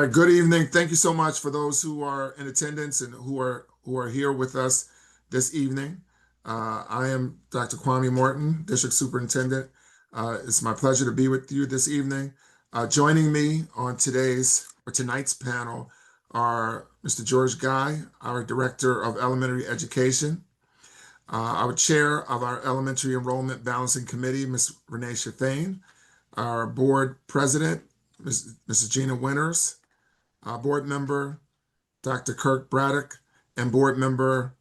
right, good evening. Thank you so much for those who are in attendance and who are here with us this evening. I am Dr. Kwame Morton, District Superintendent. It's my pleasure to be with you this evening. Joining me on tonight's panel are Mr. George Guy, our Director of Elementary Education, our Chair of our Elementary Enrollment Balancing Committee, Ms. Renee Chaffain, our Board President, Mrs. Gina Winters, board member Dr. Kirk Braddock, and board member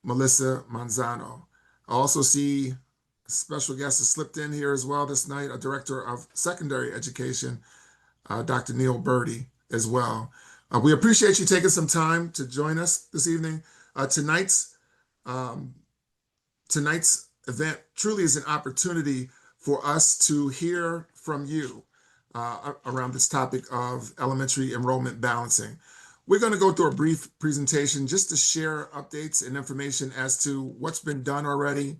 Melissa Manzano. I also see a special guest has slipped in here as well this night, a director of secondary education, Dr. Neil Birdie, as well. We appreciate you taking some time to join us this evening. Um, tonight's event truly is an opportunity for us to hear from you around this topic of elementary enrollment balancing. We're going to go through a brief presentation just to share updates and information as to what's been done already,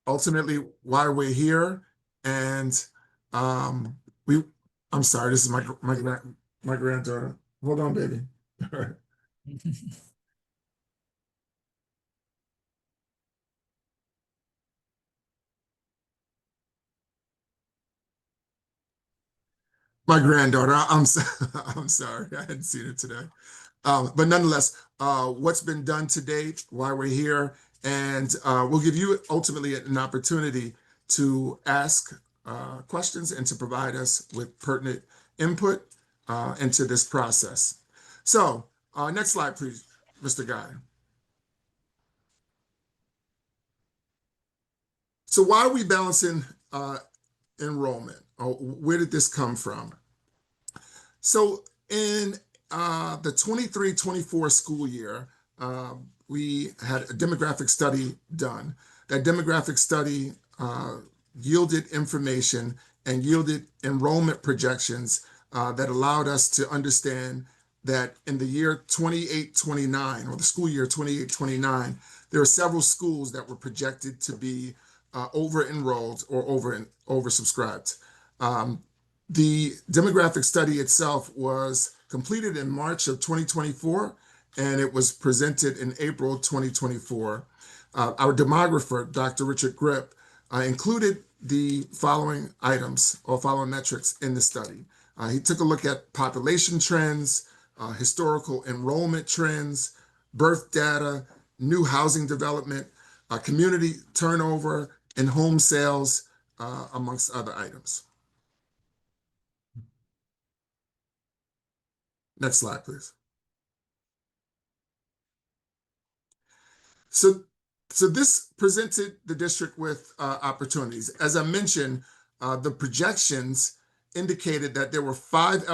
ultimately why we're here, and um, we. I'm sorry, this is my granddaughter. Hold on, baby. All right. My granddaughter. I'm sorry, I hadn't seen it today. But nonetheless, what's been done to date, why we're here, and we'll give you ultimately an opportunity to ask questions and to provide us with pertinent input into this process. So, next slide, please, Mr. Guy. So, why are we balancing enrollment? Where did this come from? So, in the 23-24 school year, we had a demographic study done. That demographic study yielded information and yielded enrollment projections that allowed us to understand that in the year 28-29, or the school year 28-29, there are several schools that were projected to be over-enrolled or oversubscribed. The demographic study itself was completed in March of 2024, and it was presented in April 2024. Our demographer, Dr. Richard Grip, included the following items or following metrics in the study. He took a look at population trends, historical enrollment trends, birth data, new housing development, community turnover, and home sales, amongst other items. Next slide, please. So, this presented the district with opportunities. As I mentioned, the projections indicated that there were 5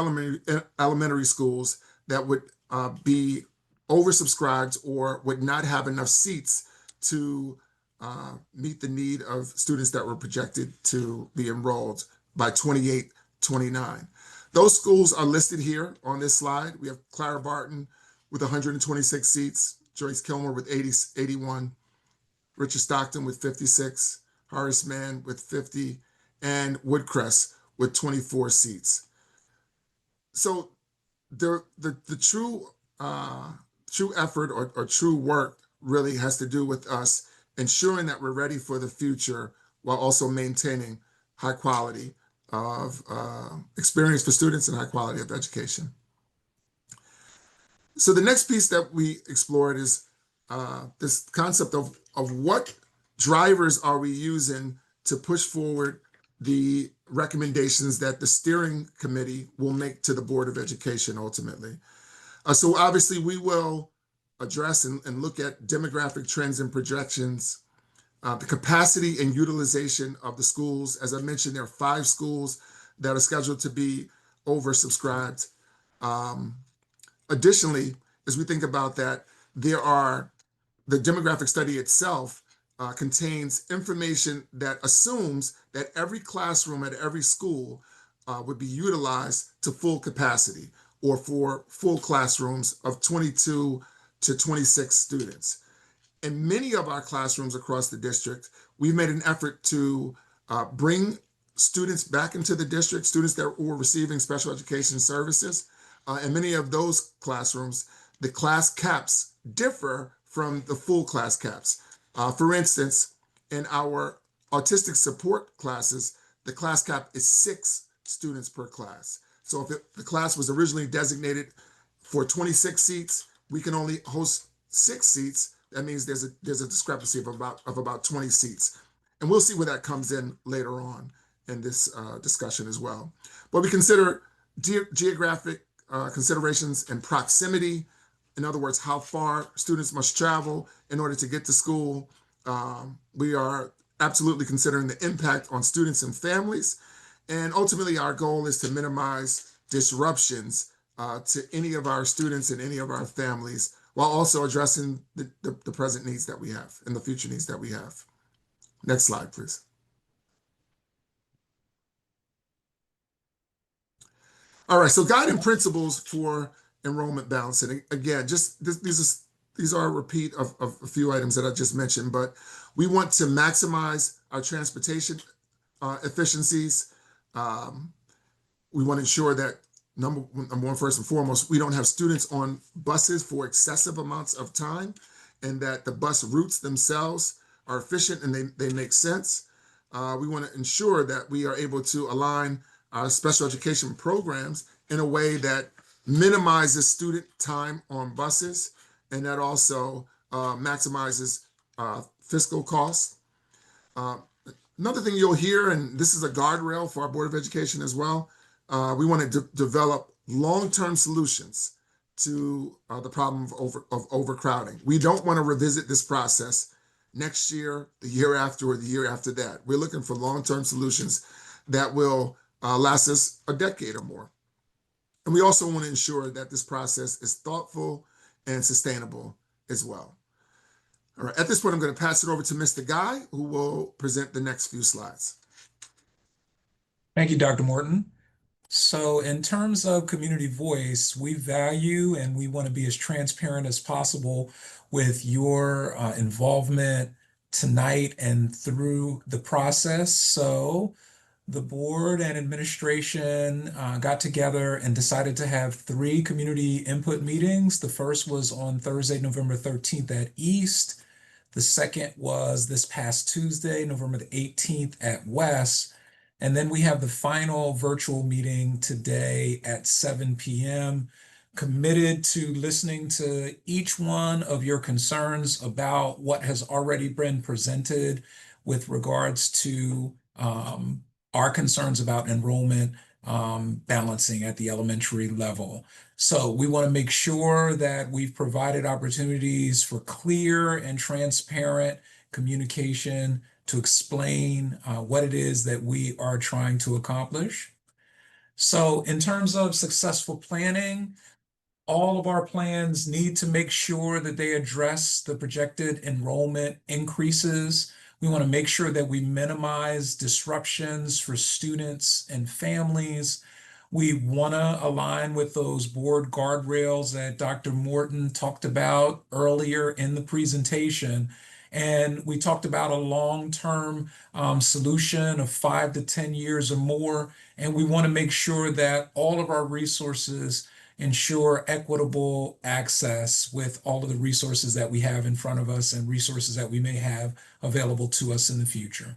elementary schools that would be oversubscribed or would not have enough seats to meet the need of students that were projected to be enrolled by 28-29. Those schools are listed here on this slide. We have Clara Barton with 126 seats, Joyce Kilmer with 81, Richard Stockton with 56, Horace Mann with 50, and Woodcrest with 24 seats. So the true effort or true work really has to do with us ensuring that we're ready for the future while also maintaining high quality of experience for students and high quality of education. So the next piece that we explored is this concept of what drivers are we using to push forward the recommendations that the steering committee will make to the Board of Education ultimately. So obviously we will address and look at demographic trends and projections, the capacity and utilization of the schools. As I mentioned, there are 5 schools that are scheduled to be oversubscribed. Additionally, as we think about that, the demographic study itself contains information that assumes that every classroom at every school would be utilized to full capacity or for full classrooms of 22 to 26 students. In many of our classrooms across the district, we've made an effort to bring students back into the district, students that were receiving special education services, In many of those classrooms, the class caps differ from the full class caps. For instance, in our autistic support classes, the class cap is 6 students per class. So if the class was originally designated for 26 seats, we can only host 6 seats. That means there's a discrepancy of about 20 seats. And we'll see where that comes in later on in this discussion as well. But we consider geographic considerations and proximity. In other words, how far students must travel in order to get to school. We are absolutely considering the impact on students and families. And ultimately, our goal is to minimize disruptions to any of our students and any of our families, while also addressing the present needs that we have and the future needs that we have. Next slide, please. All right, so guiding principles for enrollment balancing. Again, these are a repeat of a few items that I just mentioned, but we want to maximize our transportation efficiencies. We want to ensure that number one, first and foremost, we don't have students on buses for excessive amounts of time, and that the bus routes themselves are efficient and they make sense. We want to ensure that we are able to align our special education programs in a way that minimizes student time on buses, and that also maximizes fiscal costs. Another thing you'll hear, and this is a guardrail for our Board of Education as well, we want to develop long-term solutions to the problem of overcrowding. We don't want to revisit this process next year, the year after, or the year after that. We're looking for long-term solutions that will last us a decade or more. And we also want to ensure that this process is thoughtful and sustainable as well. All right, at this point, I'm going to pass it over to Mr. Guy, who will present the next few slides. Thank you, Dr. Morton. So in terms of community voice, we value and we want to be as transparent as possible with your involvement tonight and through the process. So the board and administration got together and decided to have 3 community input meetings. The first was on Thursday, November 13th at East. The second was this past Tuesday, November the 18th at West. And then we have the final virtual meeting today at 7 p.m. Committed to listening to each one of your concerns about what has already been presented with regards to our concerns about enrollment balancing at the elementary level. So we want to make sure that we've provided opportunities for clear and transparent communication to explain what it is that we are trying to accomplish. So in terms of successful planning, all of our plans need to make sure that they address the projected enrollment increases. We want to make sure that we minimize disruptions for students and families. We want to align with those board guardrails that Dr. Morton talked about earlier in the presentation. And we talked about a long-term solution of 5 to 10 years or more. And we want to make sure that all of our resources ensure equitable access with all of the resources that we have in front of us and resources that we may have available to us in the future.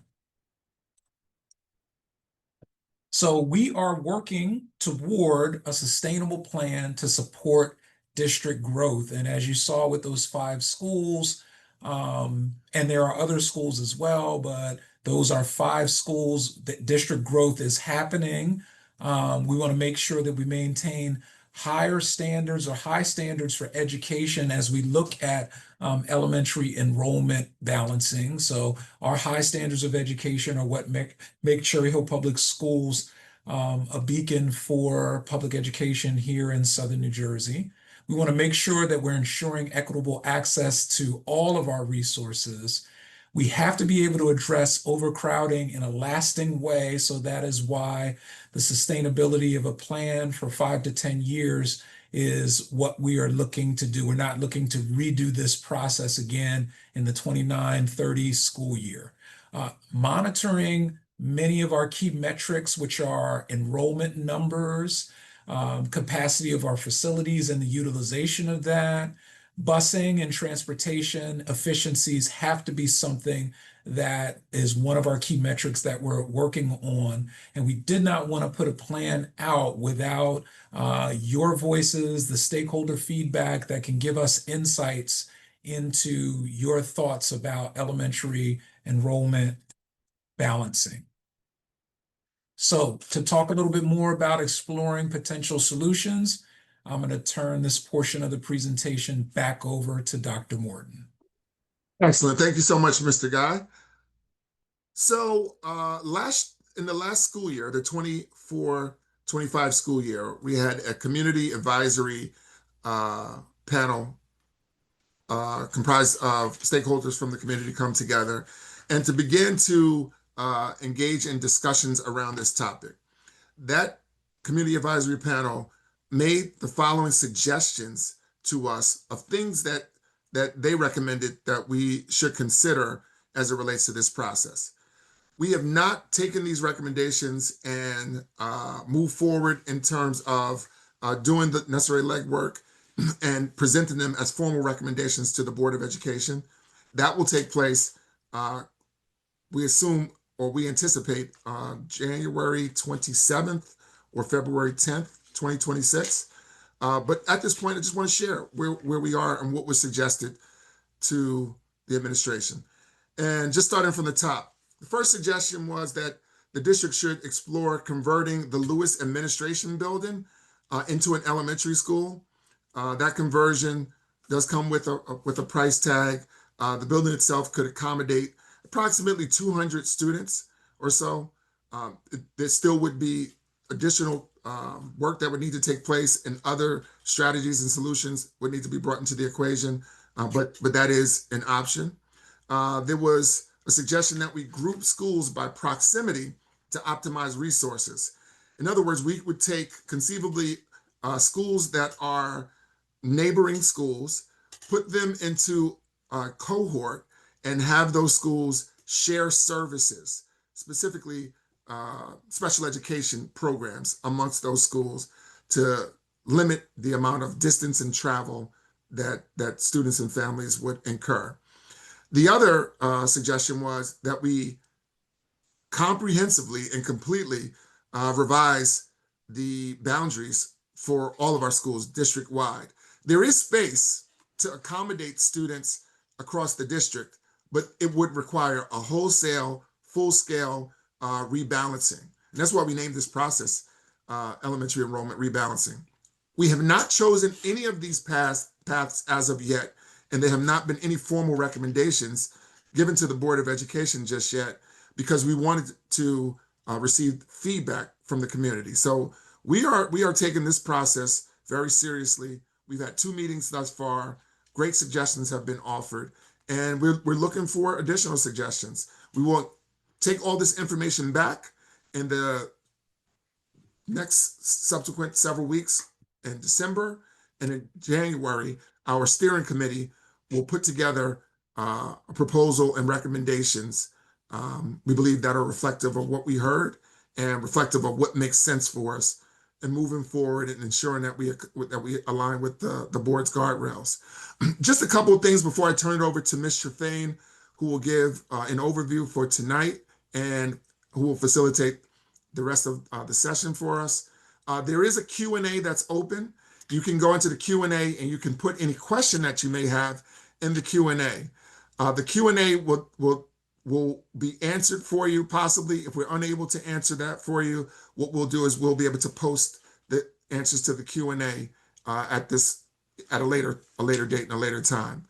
So we are working toward a sustainable plan to support district growth. And as you saw with those 5 schools, and there are other schools as well, but those are 5 schools that district growth is happening. We want to make sure that we maintain higher standards or high standards for education as we look at elementary enrollment balancing. So our high standards of education are what make Cherry Hill Public Schools a beacon for public education here in Southern New Jersey. We want to make sure that we're ensuring equitable access to all of our resources. We have to be able to address overcrowding in a lasting way. So that is why the sustainability of a plan for 5 to 10 years is what we are looking to do. We're not looking to redo this process again in the 29-30 school year. Monitoring many of our key metrics, which are enrollment numbers, capacity of our facilities and the utilization of that. Busing and transportation efficiencies have to be something that is one of our key metrics that we're working on. And we did not want to put a plan out without your voices, the stakeholder feedback that can give us insights into your thoughts about elementary enrollment balancing. So to talk a little bit more about exploring potential solutions, I'm going to turn this portion of the presentation back over to Dr. Morton. Excellent. Thank you so much, Mr. Guy. So in the last school year, the 24-25 school year, we had a community advisory panel comprised of stakeholders from the community come together and to begin to engage in discussions around this topic. That community advisory panel made the following suggestions to us of things that they recommended that we should consider as it relates to this process. We have not taken these recommendations and moved forward in terms of doing the necessary legwork and presenting them as formal recommendations to the Board of Education. That will take place, we assume, or we anticipate, January 27th or February 10th, 2026. But at this point, I just want to share where we are and what was suggested to the administration. And just starting from the top, the first suggestion was that the district should explore converting the Lewis Administration Building into an elementary school. That conversion does come with a price tag. The building itself could accommodate approximately 200 students or so. There still would be additional work that would need to take place, and other strategies and solutions would need to be brought into the equation, but that is an option. There was a suggestion that we group schools by proximity to optimize resources. In other words, we would take conceivably schools that are neighboring schools, put them into a cohort, and have those schools share services, specifically special education programs amongst those schools to limit the amount of distance and travel that students and families would incur. The other suggestion was that we comprehensively and completely revise the boundaries for all of our schools district-wide. There is space to accommodate students across the district, but it would require a wholesale, full-scale rebalancing. And that's why we named this process elementary enrollment rebalancing. We have not chosen any of these paths as of yet, and there have not been any formal recommendations given to the Board of Education just yet, because we wanted to receive feedback from the community. So we are taking this process very seriously. We've had 2 meetings thus far. Great suggestions have been offered, and we're looking for additional suggestions. We will take all this information back in the next subsequent several weeks in December, and in January, our steering committee will put together a proposal and recommendations we believe that are reflective of what we heard and reflective of what makes sense for us and moving forward and ensuring that we align with the board's guardrails. Just a couple of things before I turn it over to Ms. Trefane, who will give an overview for tonight and who will facilitate the rest of the session for us. There is a Q&A that's open. You can go into the Q&A and you can put any question that you may have in the Q&A. The Q&A will be answered for you, possibly. If we're unable to answer that for you, what we'll do is we'll be able to post the answers to the Q&A at a later date and a later time.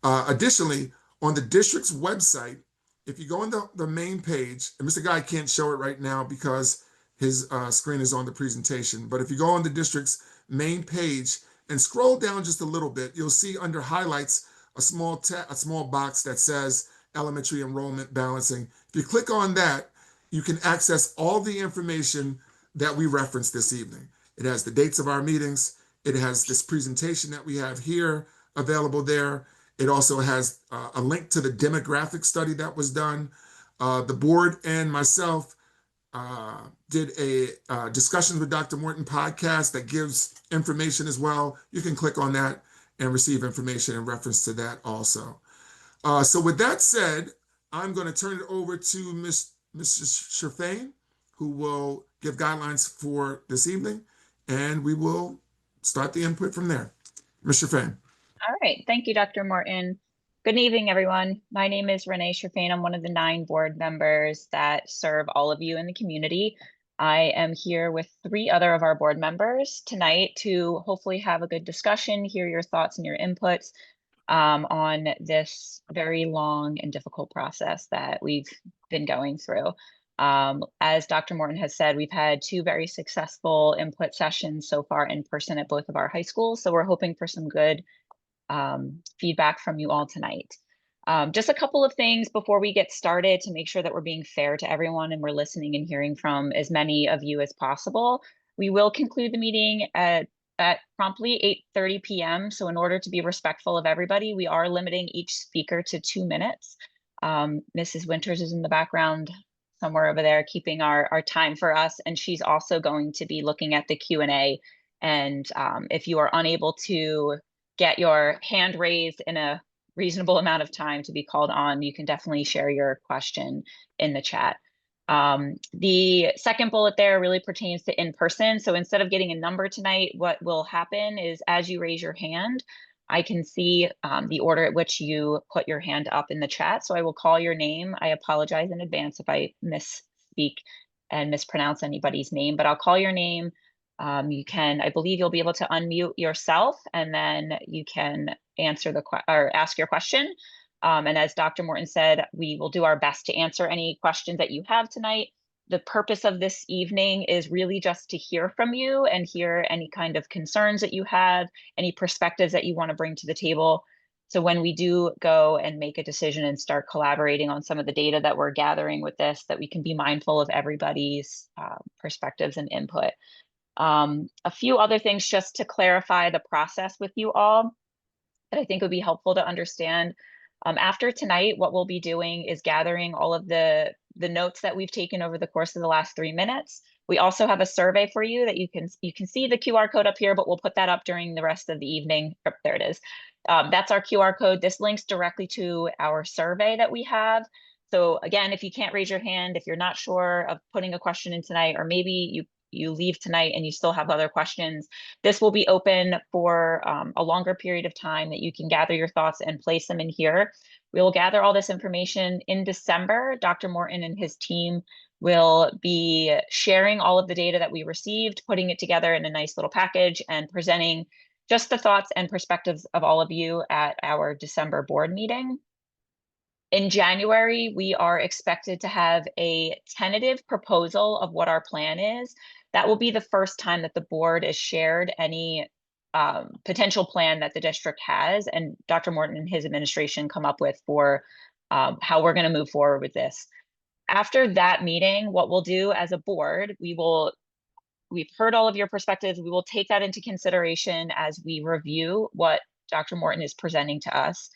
Additionally, on the district's website, if you go on the main page, and Mr. Guy can't show it right now because his screen is on the presentation, but if you go on the district's main page and scroll down just a little bit, you'll see under highlights a small box that says elementary enrollment balancing. If you click on that, you can access all the information that we referenced this evening. It has the dates of our meetings. It has this presentation that we have here available there. It also has a link to the demographic study that was done. The board and myself did a discussions with Dr. Morton podcast that gives information as well. You can click on that and receive information in reference to that also. So with that said, I'm going to turn it over to Mrs. Sherfain, who will give guidelines for this evening, and we will start the input from there. Ms. Sherfain. All right. Thank you, Dr. Morton. Good evening, everyone. My name is Renee Sherfain. I'm one of the 9 board members that serve all of you in the community. I am here with 3 other of our board members tonight to hopefully have a good discussion, hear your thoughts and your inputs on this very long and difficult process that we've been going through. As Dr. Morton has said, we've had 2 very successful input sessions so far in person at both of our high schools. So we're hoping for some good feedback from you all tonight. Just a couple of things before we get started to make sure that we're being fair to everyone and we're listening and hearing from as many of you as possible. We will conclude the meeting at promptly 8:30 p.m. So in order to be respectful of everybody, we are limiting each speaker to 2 minutes. Mrs. Winters is in the background somewhere over there keeping our time for us, and she's also going to be looking at the Q&A. And if you are unable to get your hand raised in a reasonable amount of time to be called on, you can definitely share your question in the chat. The second bullet there really pertains to in-person. So instead of getting a number tonight, what will happen is as you raise your hand, I can see the order at which you put your hand up in the chat. So I will call your name. I apologize in advance if I misspeak and mispronounce anybody's name, but I'll call your name. You can, I believe you'll be able to unmute yourself and then you can answer or ask your question. And as Dr. Morton said, we will do our best to answer any questions that you have tonight. The purpose of this evening is really just to hear from you and hear any kind of concerns that you have, any perspectives that you want to bring to the table. So when we do go and make a decision and start collaborating on some of the data that we're gathering with this, that we can be mindful of everybody's perspectives and input. A few other things just to clarify the process with you all that I think would be helpful to understand. After tonight, what we'll be doing is gathering all of the notes that we've taken over the course of the last 3 minutes. We also have a survey for you that you can see the QR code up here, but we'll put that up during the rest of the evening. Oh, there it is. That's our QR code. This links directly to our survey that we have. So again, if you can't raise your hand, if you're not sure of putting a question in tonight, or maybe you leave tonight and you still have other questions, this will be open for a longer period of time that you can gather your thoughts and place them in here. We will gather all this information in December. Dr. Morton and his team will be sharing all of the data that we received, putting it together in a nice little package and presenting just the thoughts and perspectives of all of you at our December board meeting. In January, we are expected to have a tentative proposal of what our plan is. That will be the first time that the board is shared any potential plan that the district has, and Dr. Morton and his administration come up with for how we're going to move forward with this. After that meeting, what we'll do as a board, we've heard all of your perspectives. We will take that into consideration as we review what Dr. Morton is presenting to us.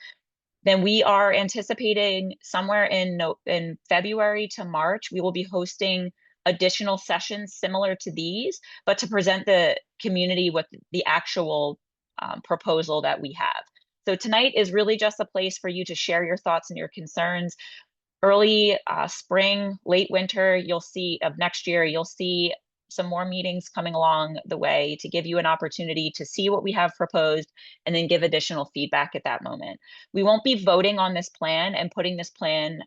Then we are anticipating somewhere in February to March, we will be hosting additional sessions similar to these, but to present the community with the actual proposal that we have. So tonight is really just a place for you to share your thoughts and your concerns. Early spring, late winter, of next year, you'll see some more meetings coming along the way to give you an opportunity to see what we have proposed and then give additional feedback at that moment. We won't be voting on this plan and putting this plan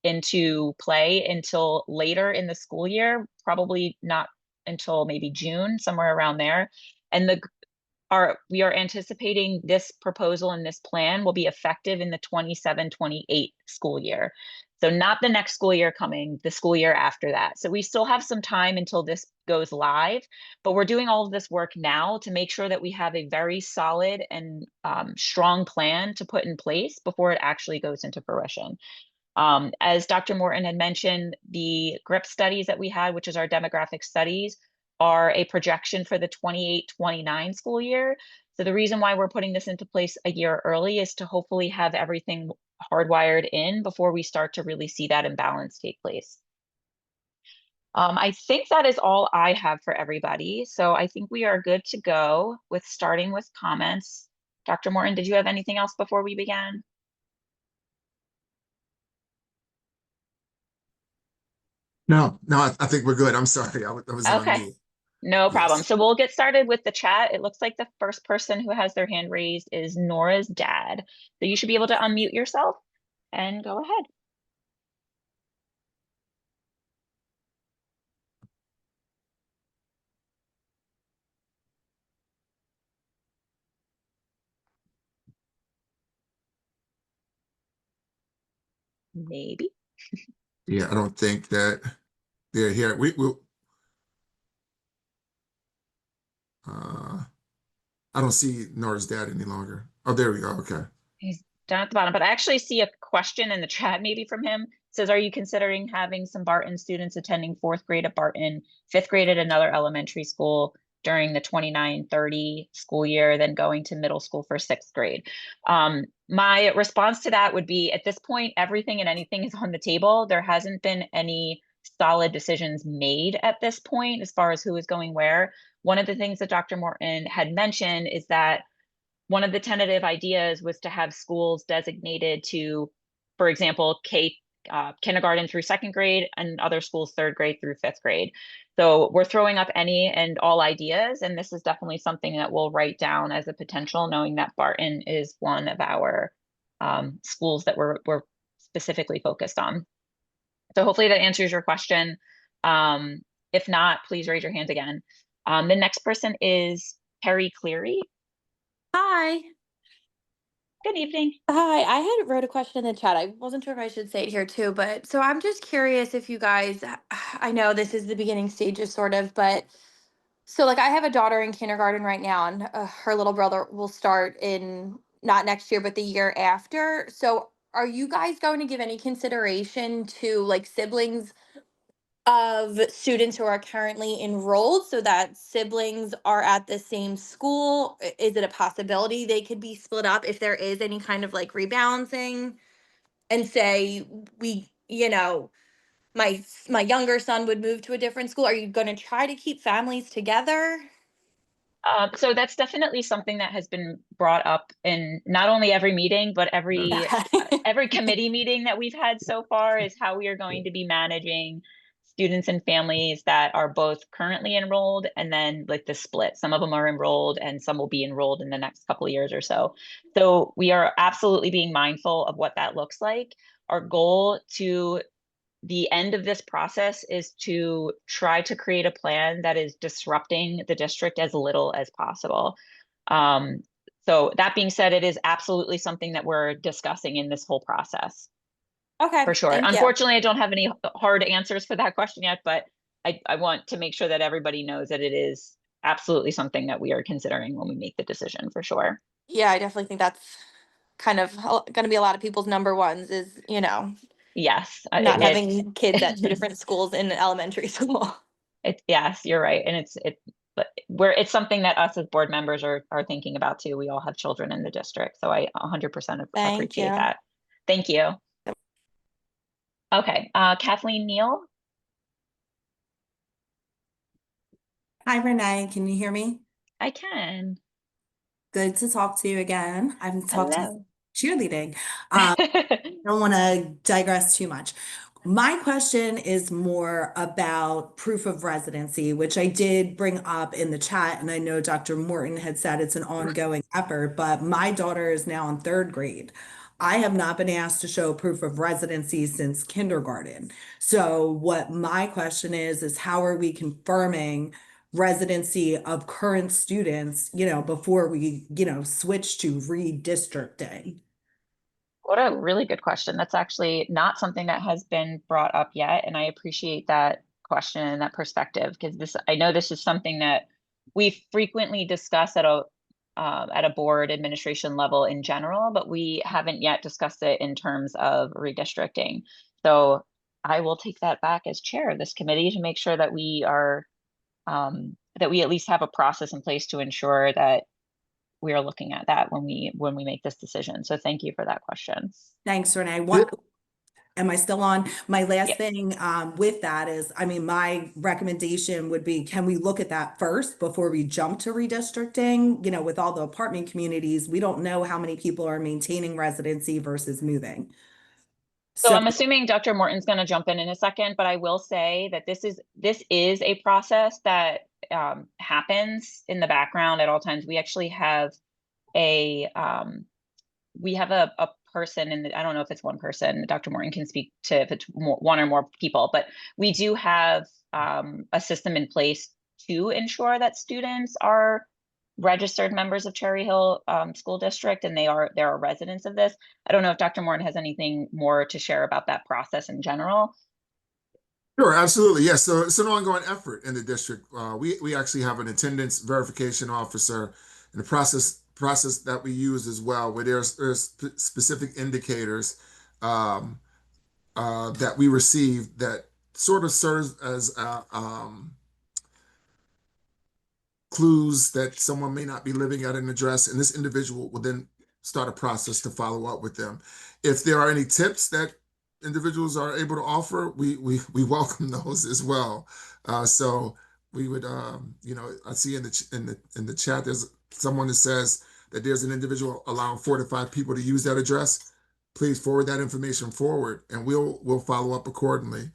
into play until later in the school year, probably not until maybe June, somewhere around there. And we are anticipating this proposal and this plan will be effective in the 27-28 school year. So not the next school year coming, the school year after that. So we still have some time until this goes live, but we're doing all of this work now to make sure that we have a very solid and strong plan to put in place before it actually goes into fruition. As Dr. Morton had mentioned, the GRIP studies that we had, which is our demographic studies, are a projection for the 28-29 school year. So the reason why we're putting this into place a year early is to hopefully have everything hardwired in before we start to really see that imbalance take place. I think that is all I have for everybody. So I think we are good to go with starting with comments. Dr. Morton, did you have anything else before we began? No, I think we're good. I'm sorry. I was on Okay, mute. no problem. Yes. So we'll get started with the chat. It looks like the first person who has their hand raised is Nora's dad. So you should be able to unmute yourself and go ahead. Maybe. Yeah, I don't think that they're here. We will. I don't see Nora's dad any longer. Oh, there we go. Okay. He's down at the bottom, but I actually see a question in the chat maybe from him. It says, are you considering having some Barton students attending fourth grade at Barton, fifth grade at another elementary school during the 29-30 school year, then going to middle school for sixth grade? My response to that would be, at this point, everything and anything is on the table. There hasn't been any solid decisions made at this point as far as who is going where. One of the things that Dr. Morton had mentioned is that one of the tentative ideas was to have schools designated to, for example, kindergarten through second grade, and other schools third grade through fifth grade. So we're throwing up any and all ideas, and this is definitely something that we'll write down as a potential, knowing that Barton is one of our schools that we're specifically focused on. So hopefully that answers your question. If not, please raise your hands again. The next person is Perry Cleary. Hi. Good evening. Hi, I had wrote a question in the chat. I wasn't sure if I should say it here too, but so I'm just curious if you guys, I know this is the beginning stages sort of, but so like I have a daughter in kindergarten right now, and her little brother will start in not next year, but the year after. So are you guys going to give any consideration to like siblings of students who are currently enrolled so that siblings are at the same school? Is it a possibility they could be split up if there is any kind of like rebalancing, and say we, my younger son would move to a different school? Are you going to try to keep families together? So that's definitely something that has been brought up in not only every meeting, but Okay. every committee meeting that we've had so far, is how we are going to be managing students and families that are both currently enrolled, and then like the split. Some of them are enrolled and some will be enrolled in the next couple of years or so. So we are absolutely being mindful of what that looks like. Our goal to the end of this process is to try to create a plan that is disrupting the district as little as possible. So that being said, it is absolutely something that we're discussing in this whole process, Okay, for sure. thank you. Unfortunately, I don't have any hard answers for that question yet, but I want to make sure that everybody knows that it is absolutely something that we are considering when we make the decision, for sure. Yeah, I definitely think that's kind of going to be a lot of people's number ones is, Yes, not having kids at two it, different schools in elementary school. yes, you're right. And but it's something that us as board members are thinking about too. We all have children in the district. So I 100% Thank appreciate you. that. Thank you. Okay, Kathleen Neal. Hi, Renee. Can you hear me? I can. Good to talk to you again. I've talked to Hello. cheerleading. Don't want to digress too much. My question is more about proof of residency, which I did bring up in the chat. And I know Dr. Morton had said it's an ongoing effort, but my daughter is now in third grade. I have not been asked to show proof of residency since kindergarten. So what my question is how are we confirming residency of current students, before we, switch to redistricting? What a really good question. That's actually not something that has been brought up yet. And I appreciate that question and that perspective, because I know this is something that we frequently discuss at a board administration level in general, but we haven't yet discussed it in terms of redistricting. So I will take that back as chair of this committee to make sure that we are that we at least have a process in place to ensure that we are looking at that when we make this decision. So thank you for that question. Thanks, Renee. Thi- Am I still on? My last Yep. thing with that is, I mean, my recommendation would be, can we look at that first before we jump to redistricting? You know, with all the apartment communities, we don't know how many people are maintaining residency versus moving. So I'm assuming Dr. Morton's going to jump in a second, but I will say that this is a process that happens in the background at all times. We actually have a person in the, I don't know if it's one person, Dr. Morton can speak to if it's one or more people, but we do have a system in place to ensure that students are registered members of Cherry Hill School District, and there are residents of this. I don't know if Dr. Morton has anything more to share about that process in general. Sure, absolutely. Yes. So it's an ongoing effort in the district. We actually have an attendance verification officer, and the process that we use as well, where there's specific indicators that we receive that sort of serves as clues that someone may not be living at an address, and this individual will then start a process to follow up with them. If there are any tips that individuals are able to offer, we welcome those as well. So we would, you know, I see in the chat there's someone that says that there's an individual allowing 4 to 5 people to use that address. Please forward that information forward, and we'll follow up accordingly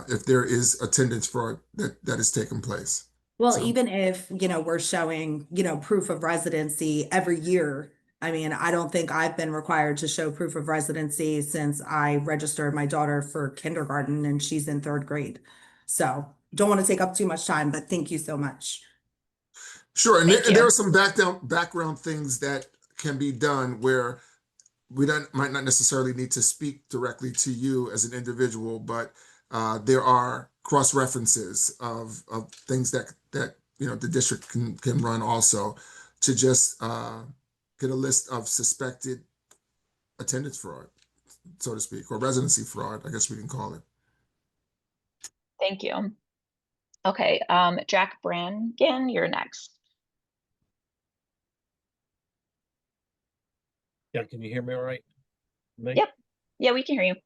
if there is attendance fraud that is taking place. Well, So. even if, you know, we're showing, you know, proof of residency every year, I mean, I don't think I've been required to show proof of residency since I registered my daughter for kindergarten and she's in 3rd grade. So don't want to take up too much time, but thank you so much. Sure, and Thank there you. are some background things that can be done where we might not necessarily need to speak directly to you as an individual, but there are cross references of things that you know the district can run also to just get a list of suspected attendance fraud, so to speak, or residency fraud, I guess we can call it. Thank you. Okay, Jack Brannigan, you're next. Yeah, can you hear me all right? Yep. Yeah, we can hear you.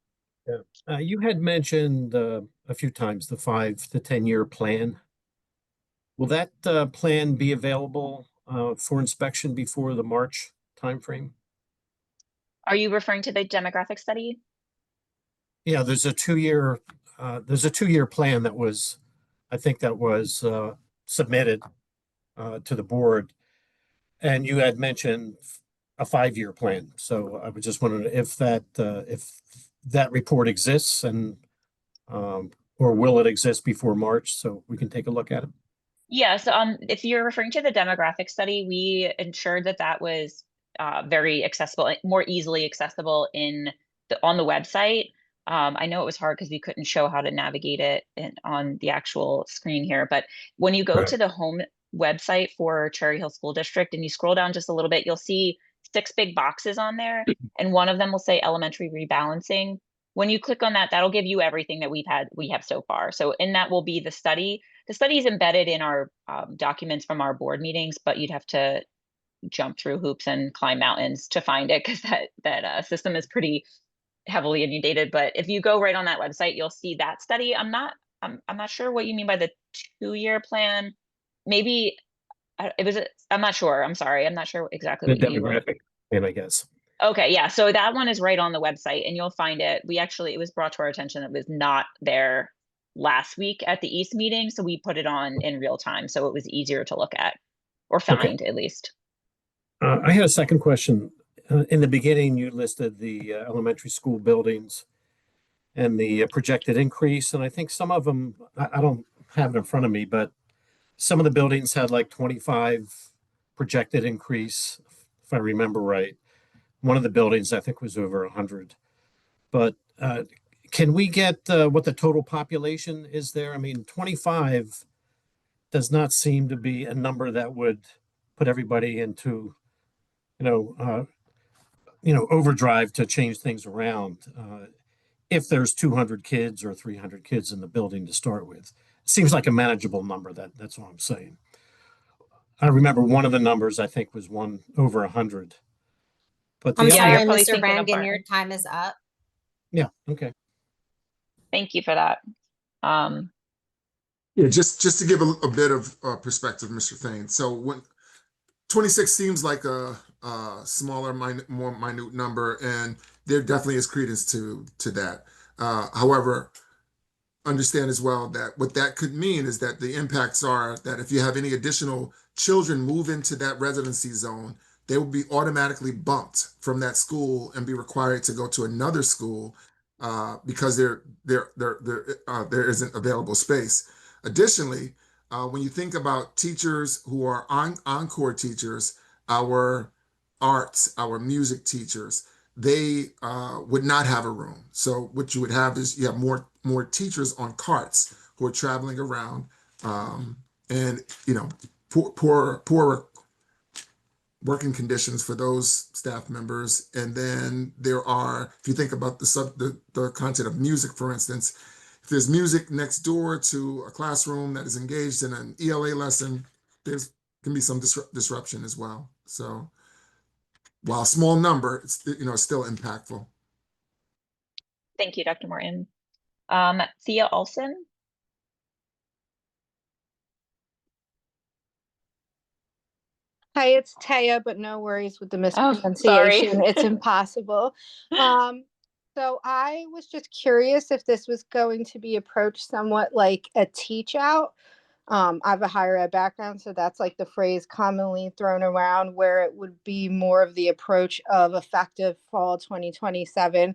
Yeah. You had mentioned a few times the 5 to 10-year plan. Will that plan be available for inspection before the March timeframe? Are you referring to the demographic study? Yeah, there's a 2-year plan that was, I think that was submitted to the board, and you had mentioned a 5-year plan. So I was just wondering if that report exists and or will it exist before March so we can take a look at it? Yes, if you're referring to the demographic study, we ensured that that was very accessible, more easily accessible on the website. I know it was hard because we couldn't show how to navigate it on the actual screen here, but when you go to the home website for Cherry Hill School District and you scroll down just a little bit, you'll see 6 big boxes on there, and one of them will say elementary rebalancing. When you click on that, that'll give you everything that we have so far. So in that will be the study. The study is embedded in our documents from our board meetings, but you'd have to jump through hoops and climb mountains to find it because that system is pretty heavily inundated. But if you go right on that website, you'll see that study. I'm not sure what you mean by the 2-year plan. Maybe I'm not sure. I'm sorry. I'm not sure exactly The what you were. demographic plan, I guess. Okay, yeah. So that one is right on the website, and you'll find it. It was brought to our attention that it was not there last week at the East meeting, so we put it on in real time, so it was easier to look at or find at least. I had a second question. In the beginning, you listed the elementary school buildings and the projected increase, and I think some of them, I don't have it in front of me, but some of the buildings had like 25 projected increase, if I remember right. One of the buildings, I think, was over 100. But can we get what the total population is there? I mean, 25 does not seem to be a number that would put everybody into, overdrive to change things around. If there's 200 kids or 300 kids in the building to start with, it seems like a manageable number. That's what I'm saying. I remember one of the numbers I think was one over 100. But I'm Yeah, sorry, you're probably Mr. thinking of Brannigan, Barton. your time is up. Yeah, okay. Thank you for that. Um, Yeah, just to give a bit of perspective, Mr. Thane. So when 26 seems like a smaller, more minute number, and there definitely is credence to that. However, understand as well that what that could mean is that the impacts are that if you have any additional children move into that residency zone, they will be automatically bumped from that school and be required to go to another school because there isn't available space. Additionally, when you think about teachers who are encore teachers, our arts, our music teachers, they would not have a room. So what you would have is you have more teachers on carts who are traveling around, and poor working conditions for those staff members. And then there are, if you think about the content of music, for instance, if there's music next door to a classroom that is engaged in an ELA lesson, there's can be some disruption as well. So while a small number, it's still impactful. Thank you, Dr. Morton. Thea Olson. Hi, it's Taya, but no worries with the Oh, sorry. mispronunciation. It's impossible. So I was just curious if this was going to be approached somewhat like a teach out. I have a higher ed background, so that's like the phrase commonly thrown around, where it would be more of the approach of effective fall 2027.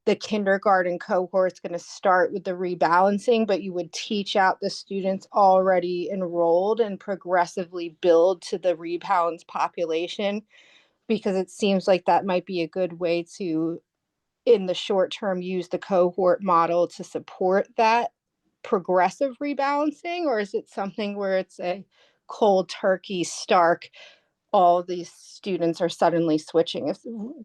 The kindergarten cohort's going to start with the rebalancing, but you would teach out the students already enrolled and progressively build to the rebalance population, because it seems like that might be a good way to, in the short term, use the cohort model to support that progressive rebalancing. Or is it something where it's a cold turkey stark, all these students are suddenly switching if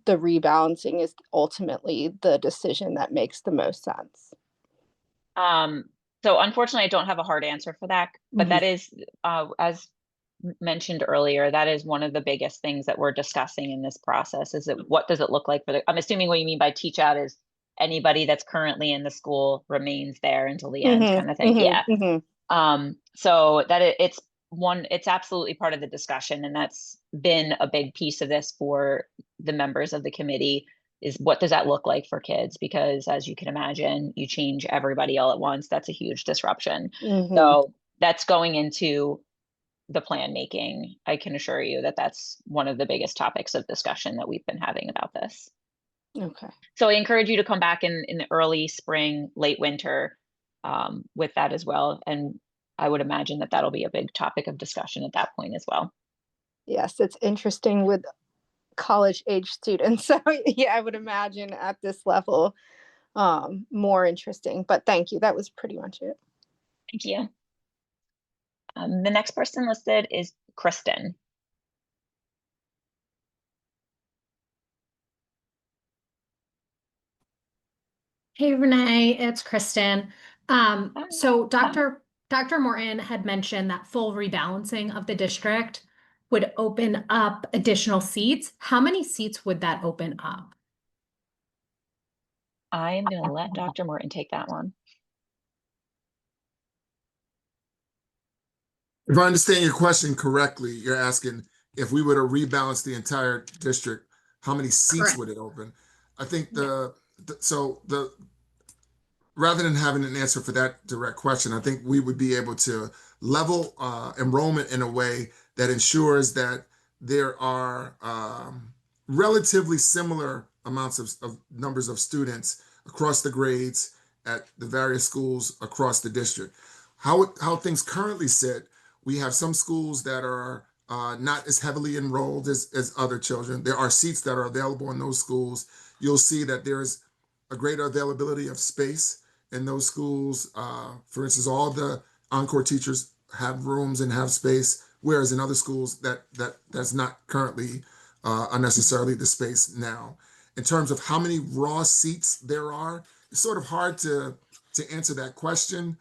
the rebalancing is ultimately the decision that makes the most sense? So unfortunately, I don't have a hard answer for that, but that is, as mentioned earlier, that is one of the biggest things that we're discussing in this process. Is it, what does it look like for the, I'm assuming what you mean by teach out is anybody that's currently in the school remains there until the end kind of thing. Yeah. So that it's absolutely part of the discussion, and that's been a big piece of this for the members of the committee, is what does that look like for kids? Because as you can imagine, you change everybody all at once. That's a huge disruption. So that's going into the plan making. I can assure you that that's one of the biggest topics of discussion that we've been having about this. Okay. So I encourage you to come back in the early spring, late winter with that as well. And I would imagine that that'll be a big topic of discussion at that point as well. Yes, it's interesting with college age students. So yeah, I would imagine at this level, more interesting. But thank you. That was pretty much it. Thank you. The next person listed is Kristen. Hey, Renee, it's Kristen. So Hi. Dr. Morton had mentioned that full rebalancing of the district would open up additional seats. How many seats would that open up? I am going to let Dr. Morton take that one. If I understand your question correctly, you're asking if we were to rebalance the entire district, how many seats Correct. would it open? I think rather than having an answer for that direct question, I think we would be able to level enrollment in a way that ensures that there are relatively similar amounts of numbers of students across the grades at the various schools across the district. How things currently sit, we have some schools that are not as heavily enrolled as other children. There are seats that are available in those schools. You'll see that there's a greater availability of space in those schools. For instance, all the encore teachers have rooms and have space, whereas in other schools that's not currently unnecessarily the space now. In terms of how many raw seats there are, it's sort of hard to answer that question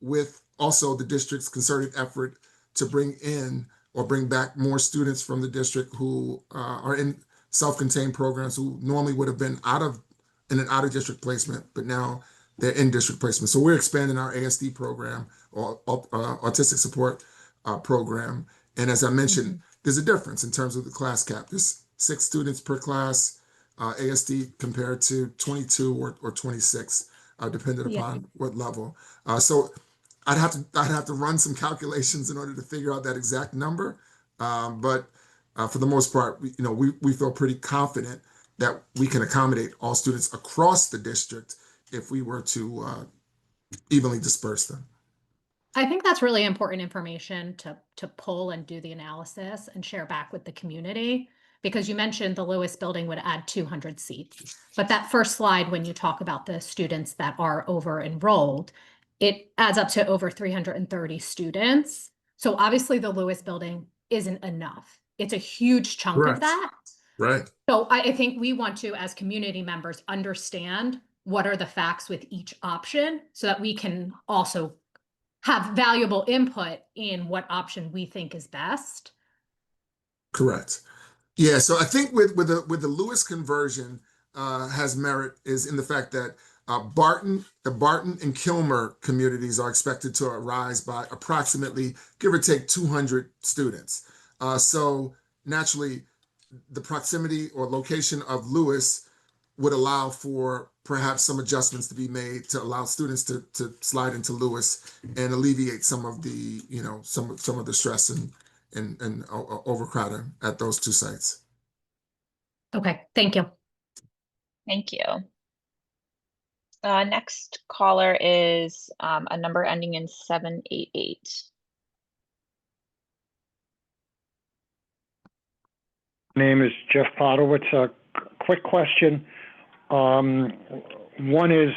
with also the district's concerted effort to bring in or bring back more students from the district who are in self-contained programs who normally would have been out of in an out-of-district placement, but now they're in district placement. So we're expanding our ASD program, or autistic support program. And as I mentioned, there's a difference in terms of the class cap. There's 6 students per class, ASD, compared to 22 or 26, depending Yeah. upon what level. So I'd have to run some calculations in order to figure out that exact number. But for the most part, we feel pretty confident that we can accommodate all students across the district if we were to evenly disperse them. I think that's really important information to pull and do the analysis and share back with the community, because you mentioned the Lewis building would add 200 seats. But that first slide, when you talk about the students that are over enrolled, it adds up to over 330 students. So obviously the Lewis building isn't enough. It's a huge chunk of Correct. that. Right. So I think we want to, as community members, understand what are the facts with each option so that we can also have valuable input in what option we think is best. Correct. Yeah. So I think with the Lewis conversion has merit is in the fact that the Barton and Kilmer communities are expected to rise by approximately, give or take, 200 students. So naturally, the proximity or location of Lewis would allow for perhaps some adjustments to be made to allow students to slide into Lewis and alleviate some of the, some of the stress and overcrowding at those 2 sites. Okay, thank you. Thank you. Next caller is a number ending in 788. Name is Jeff Podowitz. A quick question. One is,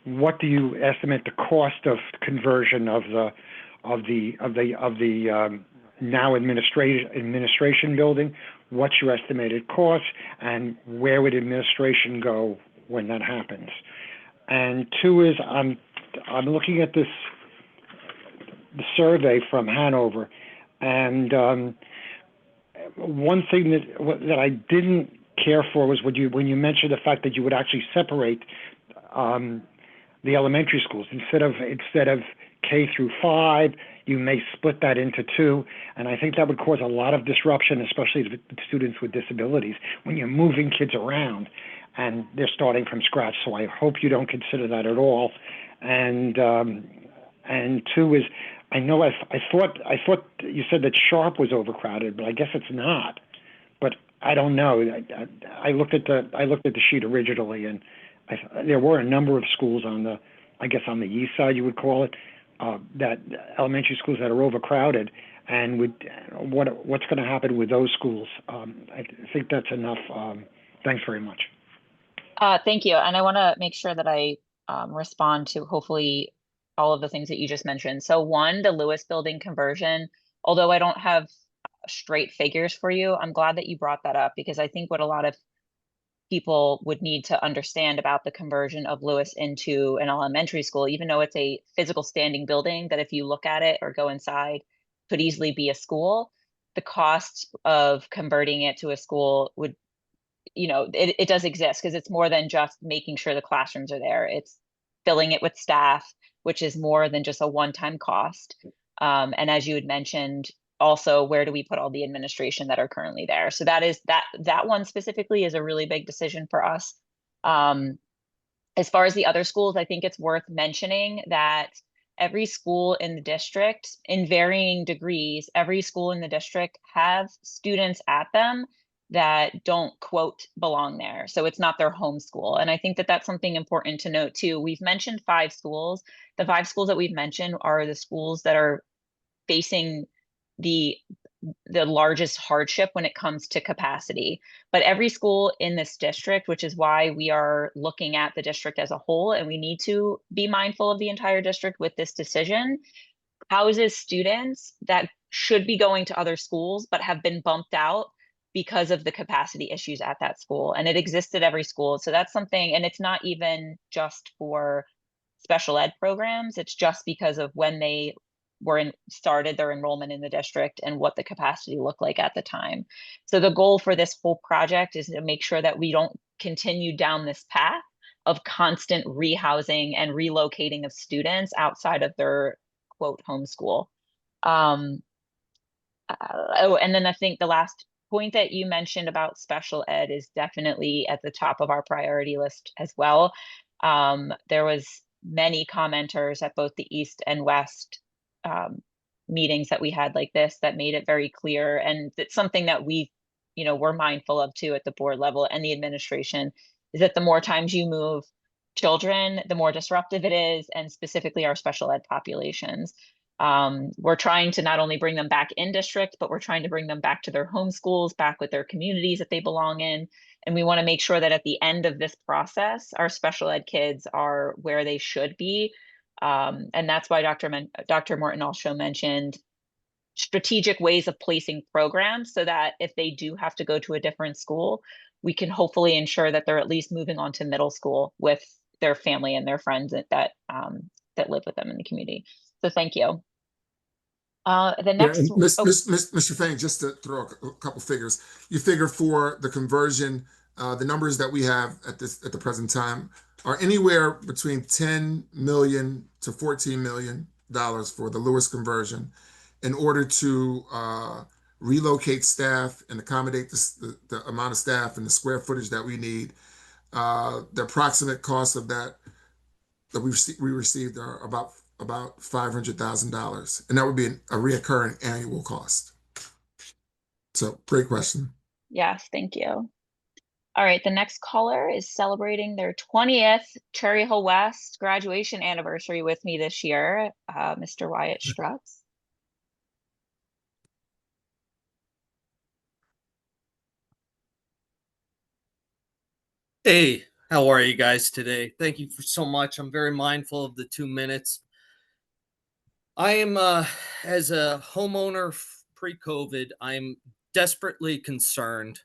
what do you estimate the cost of conversion of the now administration building? What's your estimated cost, and where would administration go when that happens? And 2 is, I'm looking at the survey from Hanover, and one thing that I didn't care for was when you mentioned the fact that you would actually separate the elementary schools instead of K through 5. You may split that into 2, and I think that would cause a lot of disruption, especially with students with disabilities, when you're moving kids around and they're starting from scratch. So I hope you don't consider that at all. And 2 is, I thought you said that Sharp was overcrowded, but I guess it's not. But I don't know. I looked at the sheet originally, and there were a number of schools on the east side, you would call it, that elementary schools that are overcrowded. And what's going to happen with those schools? I think that's enough. Thanks very much. Thank you. And I want to make sure that I respond to hopefully all of the things that you just mentioned. So 1, the Lewis building conversion, although I don't have straight figures for you, I'm glad that you brought that up, because I think what a lot of people would need to understand about the conversion of Lewis into an elementary school, even though it's a physical standing building that if you look at it or go inside could easily be a school, the cost of converting it to a school would, it does exist, because it's more than just making sure the classrooms are there. It's filling it with staff, which is more than just a one-time cost. And as you had mentioned, also, where do we put all the administration that are currently there? So that one specifically is a really big decision for us. As far as the other schools, I think it's worth mentioning that every school in the district, in varying degrees, every school in the district have students at them that don't, quote, belong there. So it's not their home school. And I think that that's something important to note too. We've mentioned 5 schools. The 5 schools that we've mentioned are the schools that are facing the largest hardship when it comes to capacity. But every school in this district, which is why we are looking at the district as a whole, and we need to be mindful of the entire district with this decision, houses students that should be going to other schools but have been bumped out because of the capacity issues at that school. And it exists at every school. So that's something, and it's not even just for special ed programs, it's just because of when they started their enrollment in the district and what the capacity looked like at the time. So the goal for this whole project is to make sure that we don't continue down this path of constant rehousing and relocating of students outside of their quote homeschool. Oh, and then I think the last point that you mentioned about special ed is definitely at the top of our priority list as well. There was many commenters at both the East and West meetings that we had like this that made it very clear, and it's something that we, we're mindful of too at the board level and the administration, is that the more times you move children, the more disruptive it is, and specifically our special ed populations. We're trying to not only bring them back in district, but we're trying to bring them back to their home schools, back with their communities that they belong in. And we want to make sure that at the end of this process, our special ed kids are where they should be. And that's why Dr. Morton also mentioned strategic ways of placing programs so that if they do have to go to a different school, we can hopefully ensure that they're at least moving on to middle school with their family and their friends that live with them in the community. So thank you. The next, Mr. Fang, just to throw a couple figures, you figure for the conversion, the numbers that we have at the present time are anywhere between $10 million to $14 million for the Lewis conversion, in order to relocate staff and accommodate the amount of staff and the square footage that we need. The approximate cost of that we received are about $500,000, and that would be a reoccurring annual cost. So great question. Yes, thank you. All right, the next caller is celebrating their 20th Cherry Hill West graduation anniversary with me this year, Mr. Wyatt Strutz. Hey, how are you guys today? Thank you for so much. I'm very mindful of the 2 minutes. I am, as a homeowner pre-COVID, I'm desperately concerned.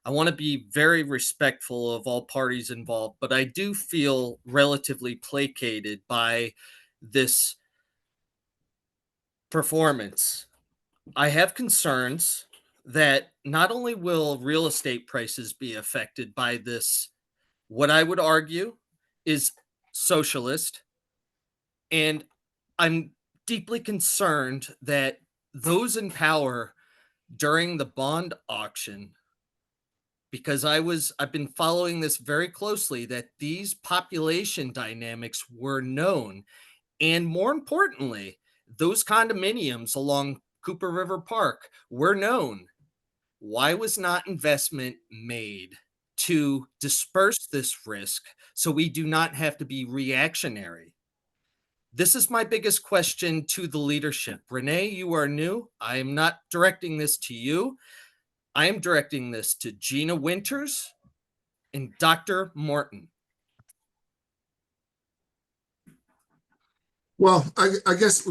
I want to be very respectful of all parties involved, but I do feel relatively placated by this performance. I have concerns that not only will real estate prices be affected by this, what I would argue is socialist, and I'm deeply concerned that those in power during the bond auction, because I've been following this very closely, that these population dynamics were known. And more importantly, those condominiums along Cooper River Park were known. Why was not investment made to disperse this risk so we do not have to be reactionary? This is my biggest question to the leadership. Renee, you are new. I am not directing this to you. I am directing this to Gina Winters and Dr. Morton. Well, I guess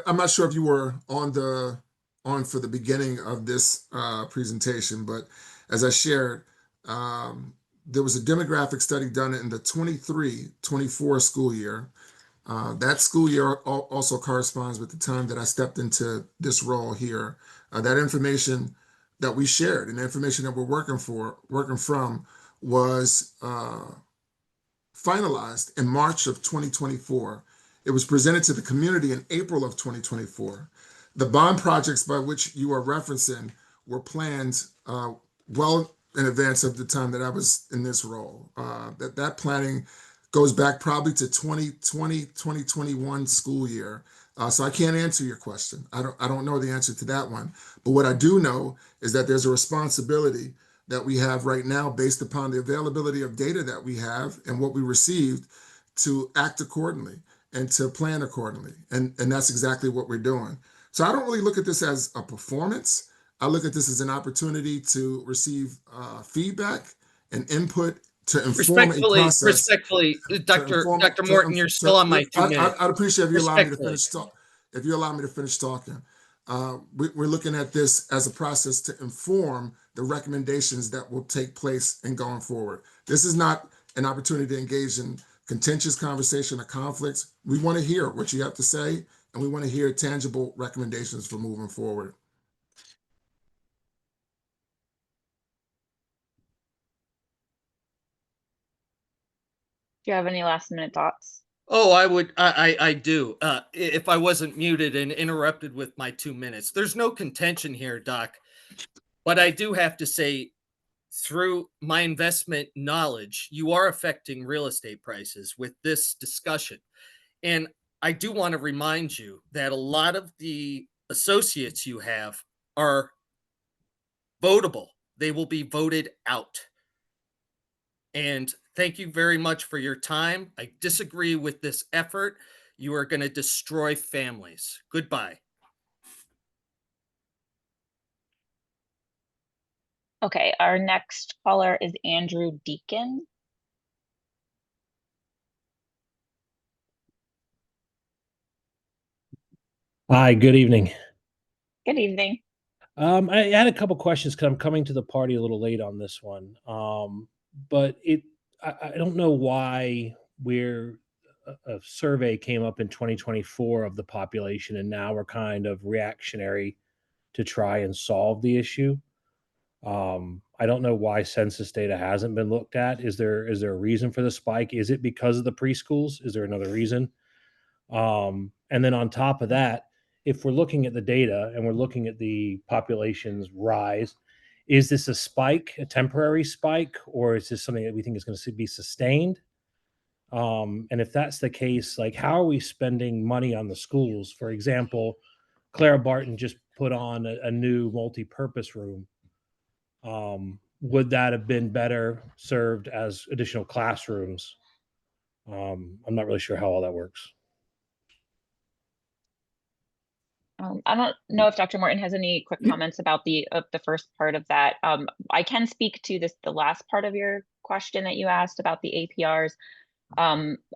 I'm not sure if you were on for the beginning of this presentation, but as I shared, there was a demographic study done in the 23-24 school year. That school year also corresponds with the time that I stepped into this role here. That information that we shared and the information that we're working from was finalized in March of 2024. It was presented to the community in April of 2024. The bond projects by which you are referencing were planned well in advance of the time that I was in this role. That planning goes back probably to 2020, 2021 school year. So I can't answer your question. I don't know the answer to that one. But what I do know is that there's a responsibility that we have right now based upon the availability of data that we have and what we received to act accordingly and to plan accordingly. And that's exactly what we're doing. So I don't really look at this as a performance. I look at this as an opportunity to receive feedback and input to inform a process. Respectfully, Dr. Morton, you're still on my 2 minutes. I'd appreciate if you allow me to finish if you allow me to finish talking. We're looking at this as a process to inform the recommendations that will take place in going forward. This is not an opportunity to engage in contentious conversation or conflicts. We want to hear what you have to say, and we want to hear tangible recommendations for moving forward. Do you have any last minute thoughts? Oh, I do. If I wasn't muted and interrupted with my 2 minutes, there's no contention here, Doc. But I do have to say, through my investment knowledge, you are affecting real estate prices with this discussion. And I do want to remind you that a lot of the associates you have are votable. They will be voted out. And thank you very much for your time. I disagree with this effort. You are going to destroy families. Goodbye. Okay, our next caller is Andrew Deacon. Hi, good evening. Good evening. I had a couple questions because I'm coming to the party a little late on this one. But I don't know why a survey came up in 2024 of the population, and now we're kind of reactionary to try and solve the issue. I don't know why census data hasn't been looked at. Is there a reason for the spike? Is it because of the preschools? Is there another reason? And then on top of that, if we're looking at the data and we're looking at the population's rise, is this a spike, a temporary spike, or is this something that we think is going to be sustained? And if that's the case, like, how are we spending money on the schools? For example, Clara Barton just put on a new multi-purpose room. Would that have been better served as additional classrooms? I'm not really sure how all that works. I don't know if Dr. Morton has any quick comments about the first part of that. I can speak to the last part of your question that you asked about the APRs.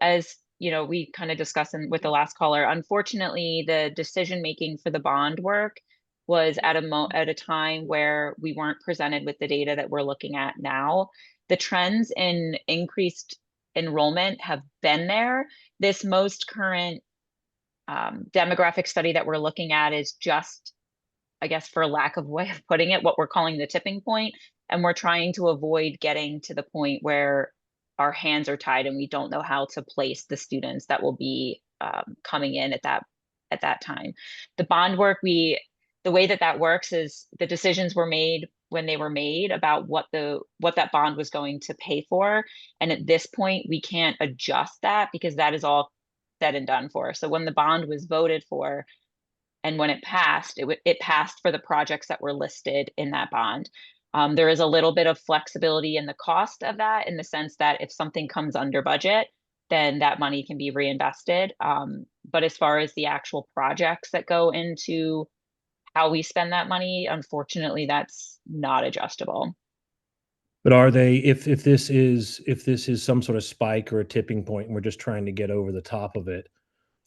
As you know, we kind of discussed with the last caller. Unfortunately, the decision making for the bond work was at a time where we weren't presented with the data that we're looking at now. The trends in increased enrollment have been there. This most current demographic study that we're looking at is just, I guess, for lack of way of putting it, what we're calling the tipping point. And we're trying to avoid getting to the point where our hands are tied and we don't know how to place the students that will be coming in at that time. The bond work, the way that works is the decisions were made when they were made about what that bond was going to pay for. And at this point, we can't adjust that because that is all said and done for. So when the bond was voted for and when it passed, it passed for the projects that were listed in that bond. There is a little bit of flexibility in the cost of that, in the sense that if something comes under budget, then that money can be reinvested. But as far as the actual projects that go into how we spend that money, unfortunately, that's not adjustable. But are they, if this is some sort of spike or a tipping point and we're just trying to get over the top of it,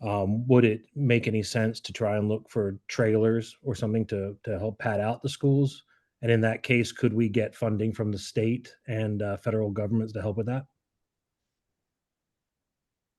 would it make any sense to try and look for trailers or something to help pad out the schools? And in that case, could we get funding from the state and federal governments to help with that?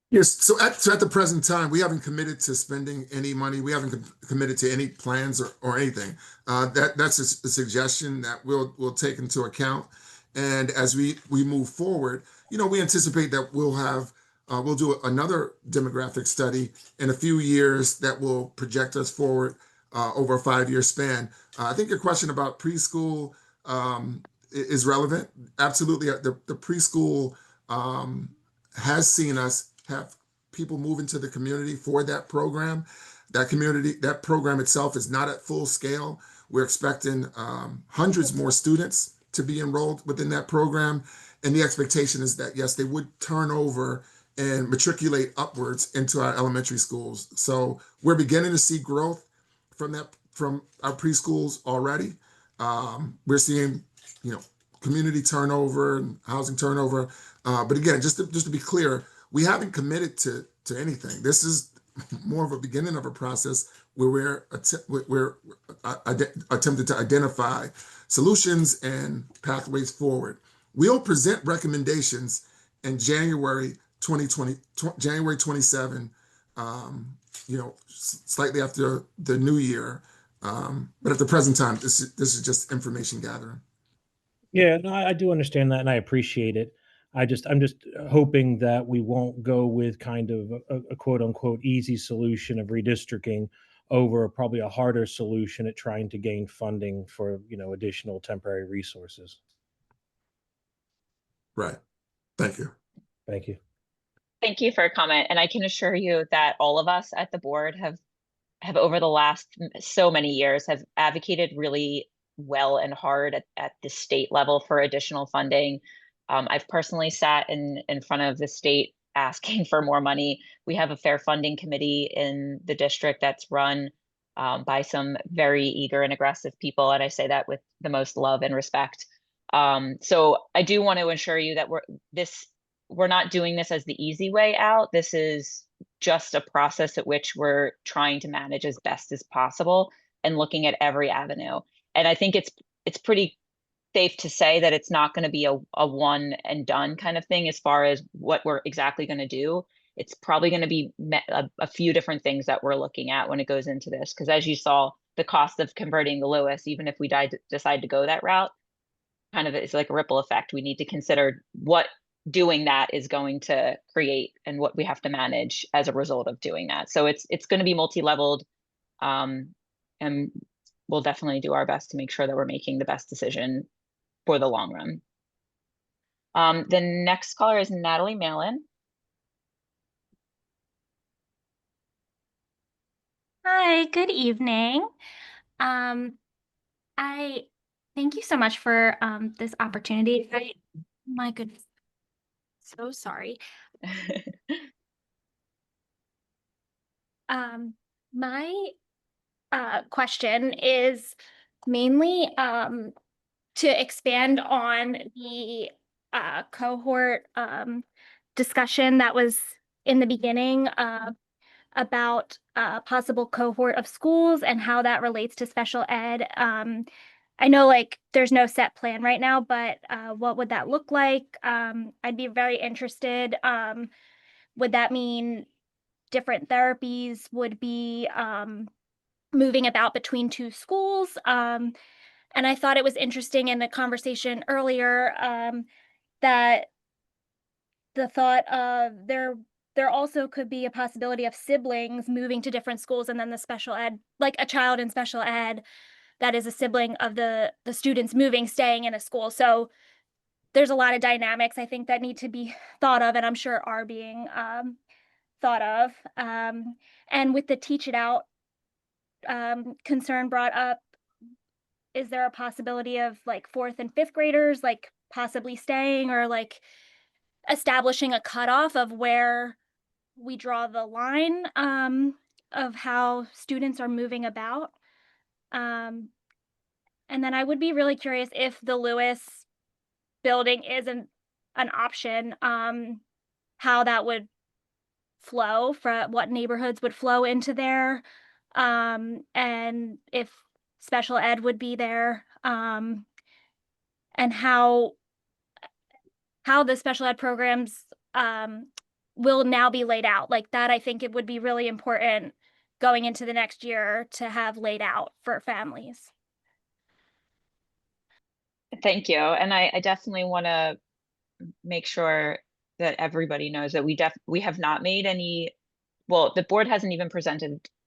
Yes. So at the present time, we haven't committed to spending any money. We haven't committed to any plans or anything. That's a suggestion that we'll take into account. And as we move forward, we anticipate that we'll do another demographic study in a few years that will project us forward over a 5-year span. I think your question about preschool is relevant. Absolutely. The preschool has seen us have people move into the community for that program. That program itself is not at full scale. We're expecting hundreds more students to be enrolled within that program. And the expectation is that, yes, they would turn over and matriculate upwards into our elementary schools. So we're beginning to see growth from our preschools already. We're seeing, community turnover and housing turnover. But again, just to be clear, we haven't committed to anything. This is more of a beginning of a process where we're attempting to identify solutions and pathways forward. We'll present recommendations in January 27, slightly after the new year. But at the present time, this is just information gathering. Yeah, no, I do understand that and I appreciate it. I'm just hoping that we won't go with kind of a quote unquote easy solution of redistricting over probably a harder solution at trying to gain funding for, additional temporary resources. Right. Thank you. Thank you. Thank you for a comment. And I can assure you that all of us at the board have over the last so many years have advocated really well and hard at the state level for additional funding. I've personally sat in front of the state asking for more money. We have a fair funding committee in the district that's run by some very eager and aggressive people, and I say that with the most love and respect. So I do want to assure you that we're not doing this as the easy way out. This is just a process at which we're trying to manage as best as possible and looking at every avenue. And I think it's pretty safe to say that it's not going to be a one and done kind of thing as far as what we're exactly going to do. It's probably going to be a few different things that we're looking at when it goes into this. Because as you saw, the cost of converting the Lewis, even if we decide to go that route, kind of it's like a ripple effect. We need to consider what doing that is going to create and what we have to manage as a result of doing that. So it's going to be multi-leveled, and we'll definitely do our best to make sure that we're making the best decision for the long run. The next caller is Natalie Malin. Hi, good evening. I thank you so much for this opportunity. My goodness, so sorry. My question is mainly to expand on the cohort discussion that was in the beginning about a possible cohort of schools and how that relates to special ed. I know like there's no set plan right now, but what would that look like? I'd be very interested. Would that mean different therapies would be moving about between two schools? And I thought it was interesting in the conversation earlier that the thought of there also could be a possibility of siblings moving to different schools, and then the special ed, like a child in special ed that is a sibling of the students moving, staying in a school. So there's a lot of dynamics I think that need to be thought of, and I'm sure are being thought of. And with the teach it out concern brought up, is there a possibility of like fourth and fifth graders like possibly staying, or like establishing a cutoff of where we draw the line of how students are moving about? And then I would be really curious if the Lewis building isn't an option, how that would flow, for what neighborhoods would flow into there, and if special ed would be there, and how the special ed programs will now be laid out. Like that, I think it would be really important going into the next year to have laid out for families. Thank you. And I definitely want to make sure that everybody knows that we have not made any, well, the board hasn't even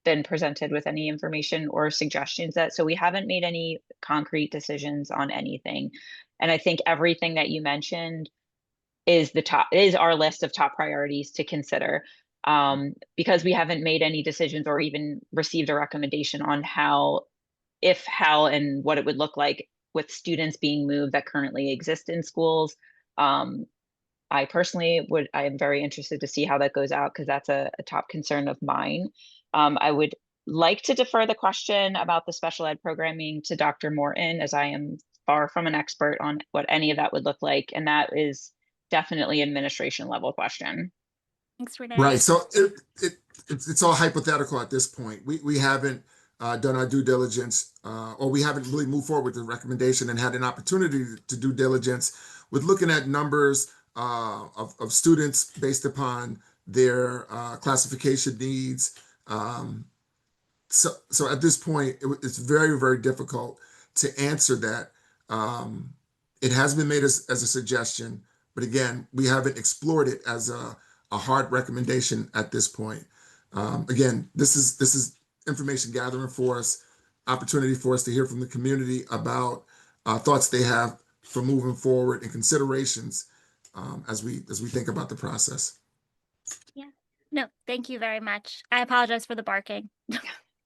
been presented with any information or suggestions so we haven't made any concrete decisions on anything. And I think everything that you mentioned is our list of top priorities to consider, because we haven't made any decisions or even received a recommendation on how and what it would look like with students being moved that currently exist in schools. I personally I am very interested to see how that goes out, because that's a top concern of mine. I would like to defer the question about the special ed programming to Dr. Morton, as I am far from an expert on what any of that would look like. And that is definitely an administration level question. Thanks, Renee. Right. So it's all hypothetical at this point. We haven't done our due diligence, or we haven't really moved forward with the recommendation and had an opportunity to do diligence with looking at numbers of students based upon their classification needs. So at this point, it's very, very difficult to answer that. It has been made as a suggestion, But again, we haven't explored it as a hard recommendation at this point. Again, this is information gathering for us, opportunity for us to hear from the community about thoughts they have for moving forward and considerations as we think about the process. Yeah. No, thank you very much. I apologize for the barking.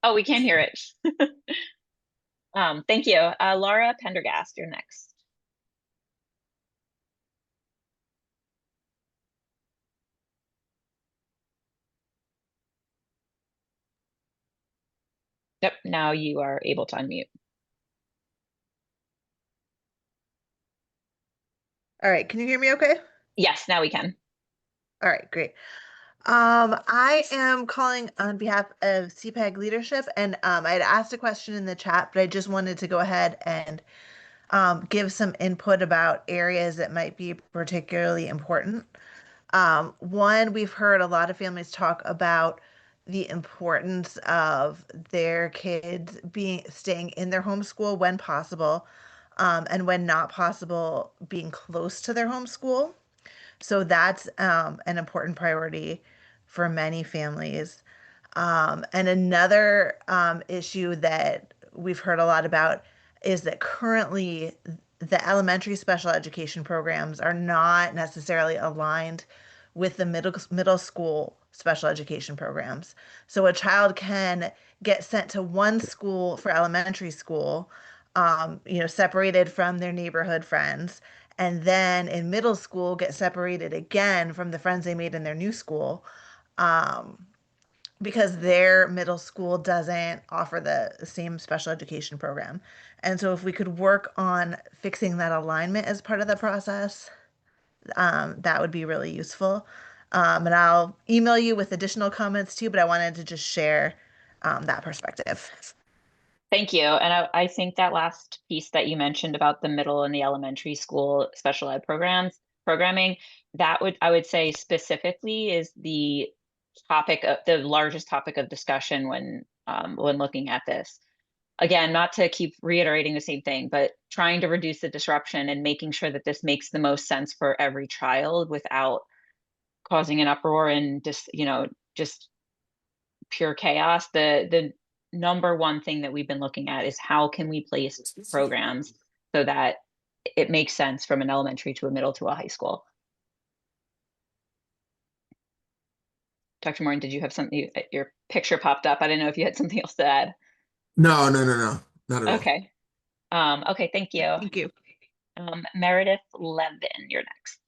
Oh, we can hear it. Thank you. Laura Pendergast, you're next. Yep, now you are able to unmute. All right, can you hear me okay? Yes, now we can. All right, great. I am calling on behalf of CPAG leadership, and I'd asked a question in the chat, but I just wanted to go ahead and give some input about areas that might be particularly important. One, we've heard a lot of families talk about the importance of their kids staying in their homeschool when possible, and when not possible, being close to their homeschool. So that's an important priority for many families. And another issue that we've heard a lot about is that currently the elementary special education programs are not necessarily aligned with the middle school special education programs. So a child can get sent to one school for elementary school, separated from their neighborhood friends, and then in middle school get separated again from the friends they made in their new school. Because their middle school doesn't offer the same special education program. And so if we could work on fixing that alignment as part of the process, that would be really useful. And I'll email you with additional comments too, but I wanted to just share that perspective. Thank you. And I think that last piece that you mentioned about the middle and the elementary school special ed programming, I would say specifically is the largest topic of discussion when looking at this. Again, not to keep reiterating the same thing, but trying to reduce the disruption and making sure that this makes the most sense for every child without causing an uproar and just pure chaos. The number one thing that we've been looking at is how can we place programs so that it makes sense from an elementary to a middle to a high school. Dr. Morin, did you have something? Your picture popped up. I didn't know if you had something else to add. No, not at all. Okay. Okay, thank you. Thank you. Meredith Levin, you're next.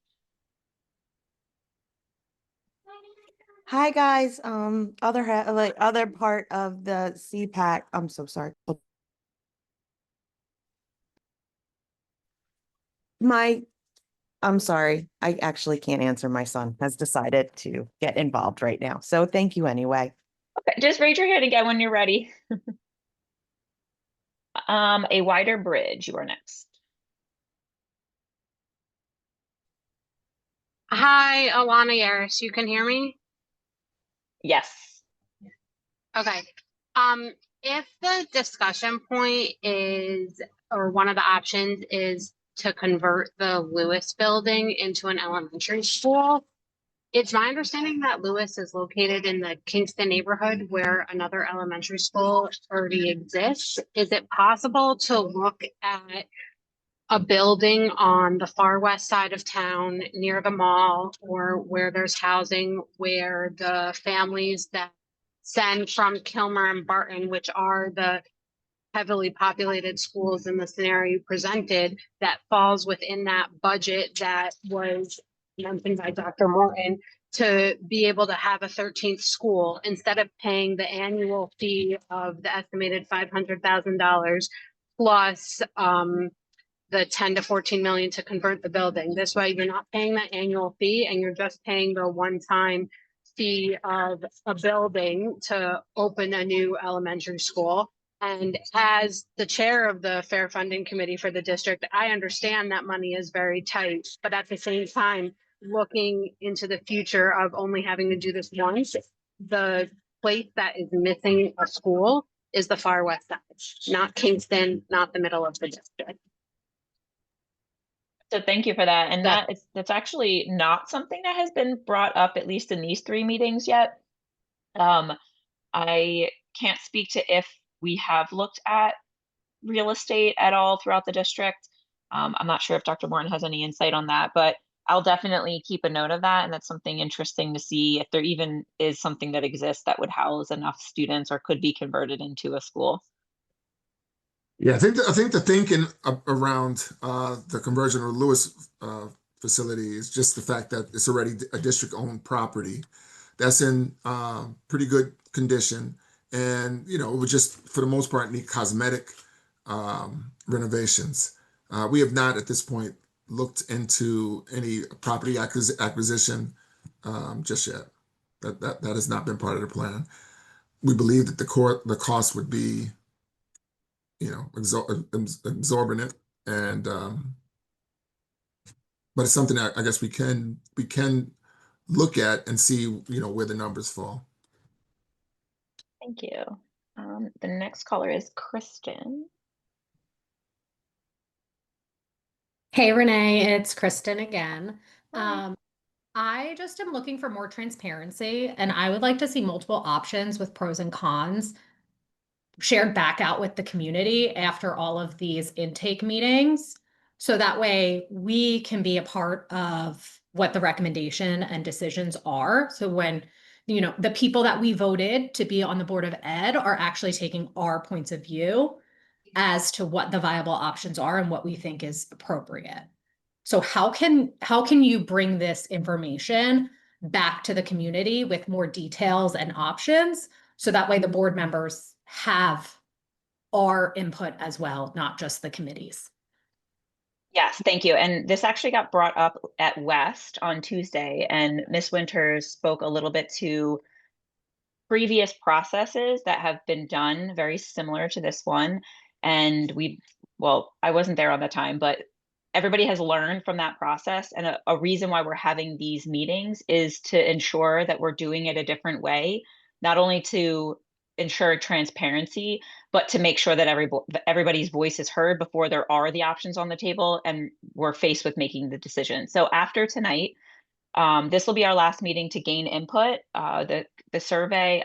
Hi guys, other part of the CPAC. I'm so sorry. I'm sorry. I actually can't answer. My son has decided to get involved right now. So thank you anyway. Okay, just raise your hand again when you're ready. A Wider Bridge, you are next. Hi, Alana Yaris. You can hear me? Yes. Okay. If the discussion point is, or one of the options is to convert the Lewis building into an elementary school, it's my understanding that Lewis is located in the Kingston neighborhood where another elementary school already exists. Is it possible to look at a building on the far west side of town near the mall or where there's housing where the families that send from Kilmer and Barton, which are the heavily populated schools in the scenario presented, that falls within that budget that was mentioned by Dr. Morton, to be able to have a 13th school instead of paying the annual fee of the estimated $500,000 plus the 10 to 14 million to convert the building. This way you're not paying that annual fee and you're just paying the one-time fee of a building to open a new elementary school. And as the chair of the Fair Funding Committee for the district, I understand that money is very tight, but at the same time, looking into the future of only having to do this once, the place that is missing a school is the far west side, not Kingston, not the middle of the district. So thank you for that. And That- that's actually not something that has been brought up, at least in these 3 meetings yet. I can't speak to if we have looked at real estate at all throughout the district. I'm not sure if Dr. Morton has any insight on that, but I'll definitely keep a note of that. And that's something interesting to see if there even is something that exists that would house enough students or could be converted into a school. Yeah, I think the thinking around the conversion of the Lewis facility is just the fact that it's already a district-owned property that's in pretty good condition, and it would just for the most part need cosmetic renovations. We have not at this point looked into any property acquisition just yet. That has not been part of the plan. We believe that the cost would be exorbitant, and but it's something that I guess we can look at and see where the numbers fall. Thank you. The next caller is Kristen. Hey, Renee, it's Kristen again. Hi. I just am looking for more transparency, and I would like to see multiple options with pros and cons shared back out with the community after all of these intake meetings. So that way we can be a part of what the recommendation and decisions are. So when, the people that we voted to be on the Board of Ed are actually taking our points of view as to what the viable options are and what we think is appropriate. So how can you bring this information back to the community with more details and options so that way the board members have our input as well, not just the committees? Yes, thank you. And this actually got brought up at West on Tuesday, and Miss Winters spoke a little bit to previous processes that have been done very similar to this one. And well, I wasn't there on the time, but everybody has learned from that process. And a reason why we're having these meetings is to ensure that we're doing it a different way, not only to ensure transparency, but to make sure that everybody's voice is heard before there are the options on the table and we're faced with making the decision. So after tonight, this will be our last meeting to gain input. The survey,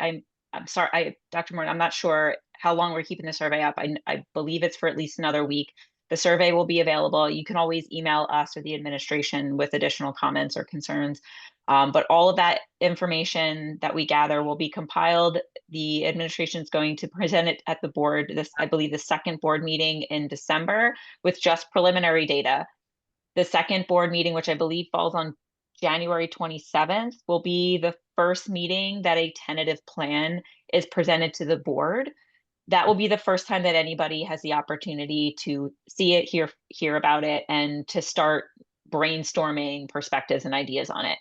I'm sorry, Dr. Morton, I'm not sure how long we're keeping the survey up. I believe it's for at least another week. The survey will be available. You can always email us or the administration with additional comments or concerns. But all of that information that we gather will be compiled. The administration is going to present it at the board, I believe the second board meeting in December, with just preliminary data. The second board meeting, which I believe falls on January 27th, will be the first meeting that a tentative plan is presented to the board. That will be the first time that anybody has the opportunity to see it, hear about it, and to start brainstorming perspectives and ideas on it.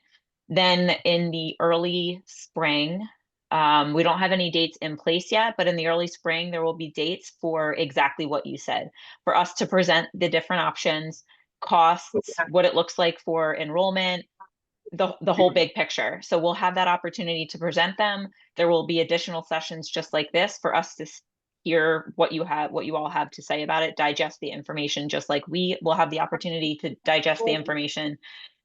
Then in the early spring, we don't have any dates in place yet, but in the early spring, there will be dates for exactly what you said, for us to present the different options, costs, what it looks like for enrollment, the whole big picture. So we'll have that opportunity to present them. There will be additional sessions just like this for us to hear what you all have to say about it, digest the information, just like we will have the opportunity to digest the information,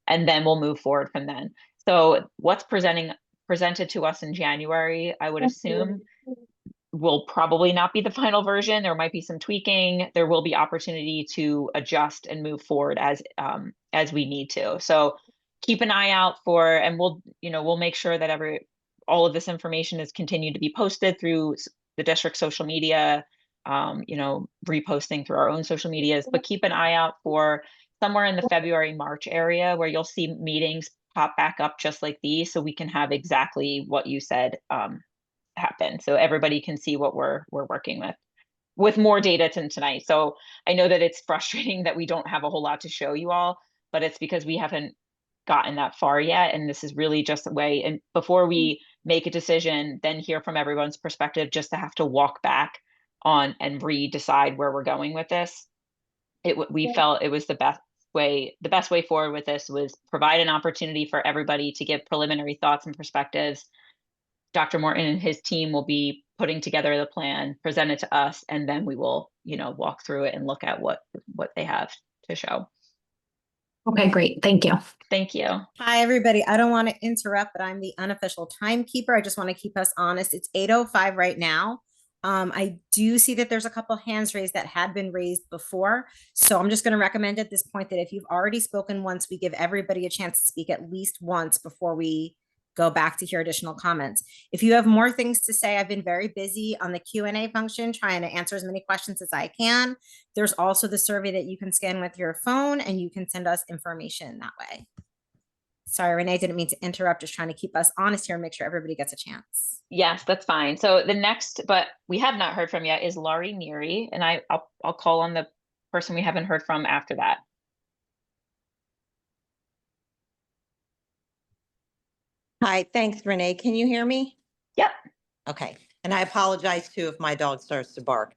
and then we'll move forward from then. So what's presented to us in January, I would assume, will probably not be the final version. There might be some tweaking. There will be opportunity to adjust and move forward as we need to. So keep an eye out for, and we'll make sure that all of this information is continued to be posted through the district social media, reposting through our own social medias, but keep an eye out for somewhere in the February, March area where you'll see meetings pop back up just like these, so we can have exactly what you said happen, so everybody can see what we're working with more data than tonight. So I know that it's frustrating that we don't have a whole lot to show you all, but it's because we haven't gotten that far yet, and this is really just a way, and before we make a decision, then hear from everyone's perspective, just to have to walk back on and re-decide where we're going with this. We felt it was the best way forward with this was provide an opportunity for everybody to give preliminary thoughts and perspectives. Dr. Morton and his team will be putting together the plan, present it to us, and then we will, walk through it and look at what they have to show. Okay, great. Thank you. Thank you. Hi, everybody. I don't want to interrupt, but I'm the unofficial timekeeper. I just want to keep us honest. It's 8:05 right now. I do see that there's a couple hands raised that had been raised before. So I'm just going to recommend at this point that if you've already spoken once, we give everybody a chance to speak at least once before we go back to hear additional comments. If you have more things to say, I've been very busy on the Q&A function trying to answer as many questions as I can. There's also the survey that you can scan with your phone and you can send us information that way. Sorry, Renee, didn't mean to interrupt. Just trying to keep us honest here and make sure everybody gets a chance. Yes, that's fine. So the next, but we have not heard from yet, is Laurie Neary, and I'll call on the person we haven't heard from after that. Hi, thanks, Renee. Can you hear me? Yep. Okay. And I apologize too if my dog starts to bark.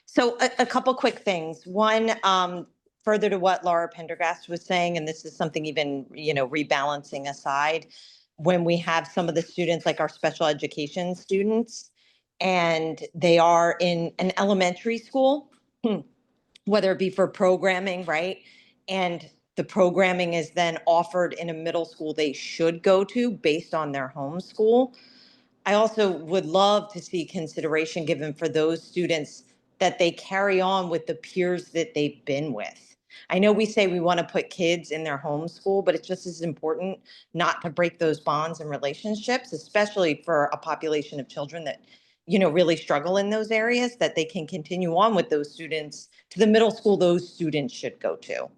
So a couple quick things. One, further to what Laura Pendergast was saying, and this is something even, rebalancing aside, when we have some of the students, like our special education students, and they are in an elementary school, whether it be for programming, right? And the programming is then offered in a middle school they should go to based on their home school. I also would love to see consideration given for those students that they carry on with the peers that they've been with. I know we say we want to put kids in their home school, but it's just as important not to break those bonds and relationships, especially for a population of children that, really struggle in those areas, that they can continue on with those students to the middle school those students should go to.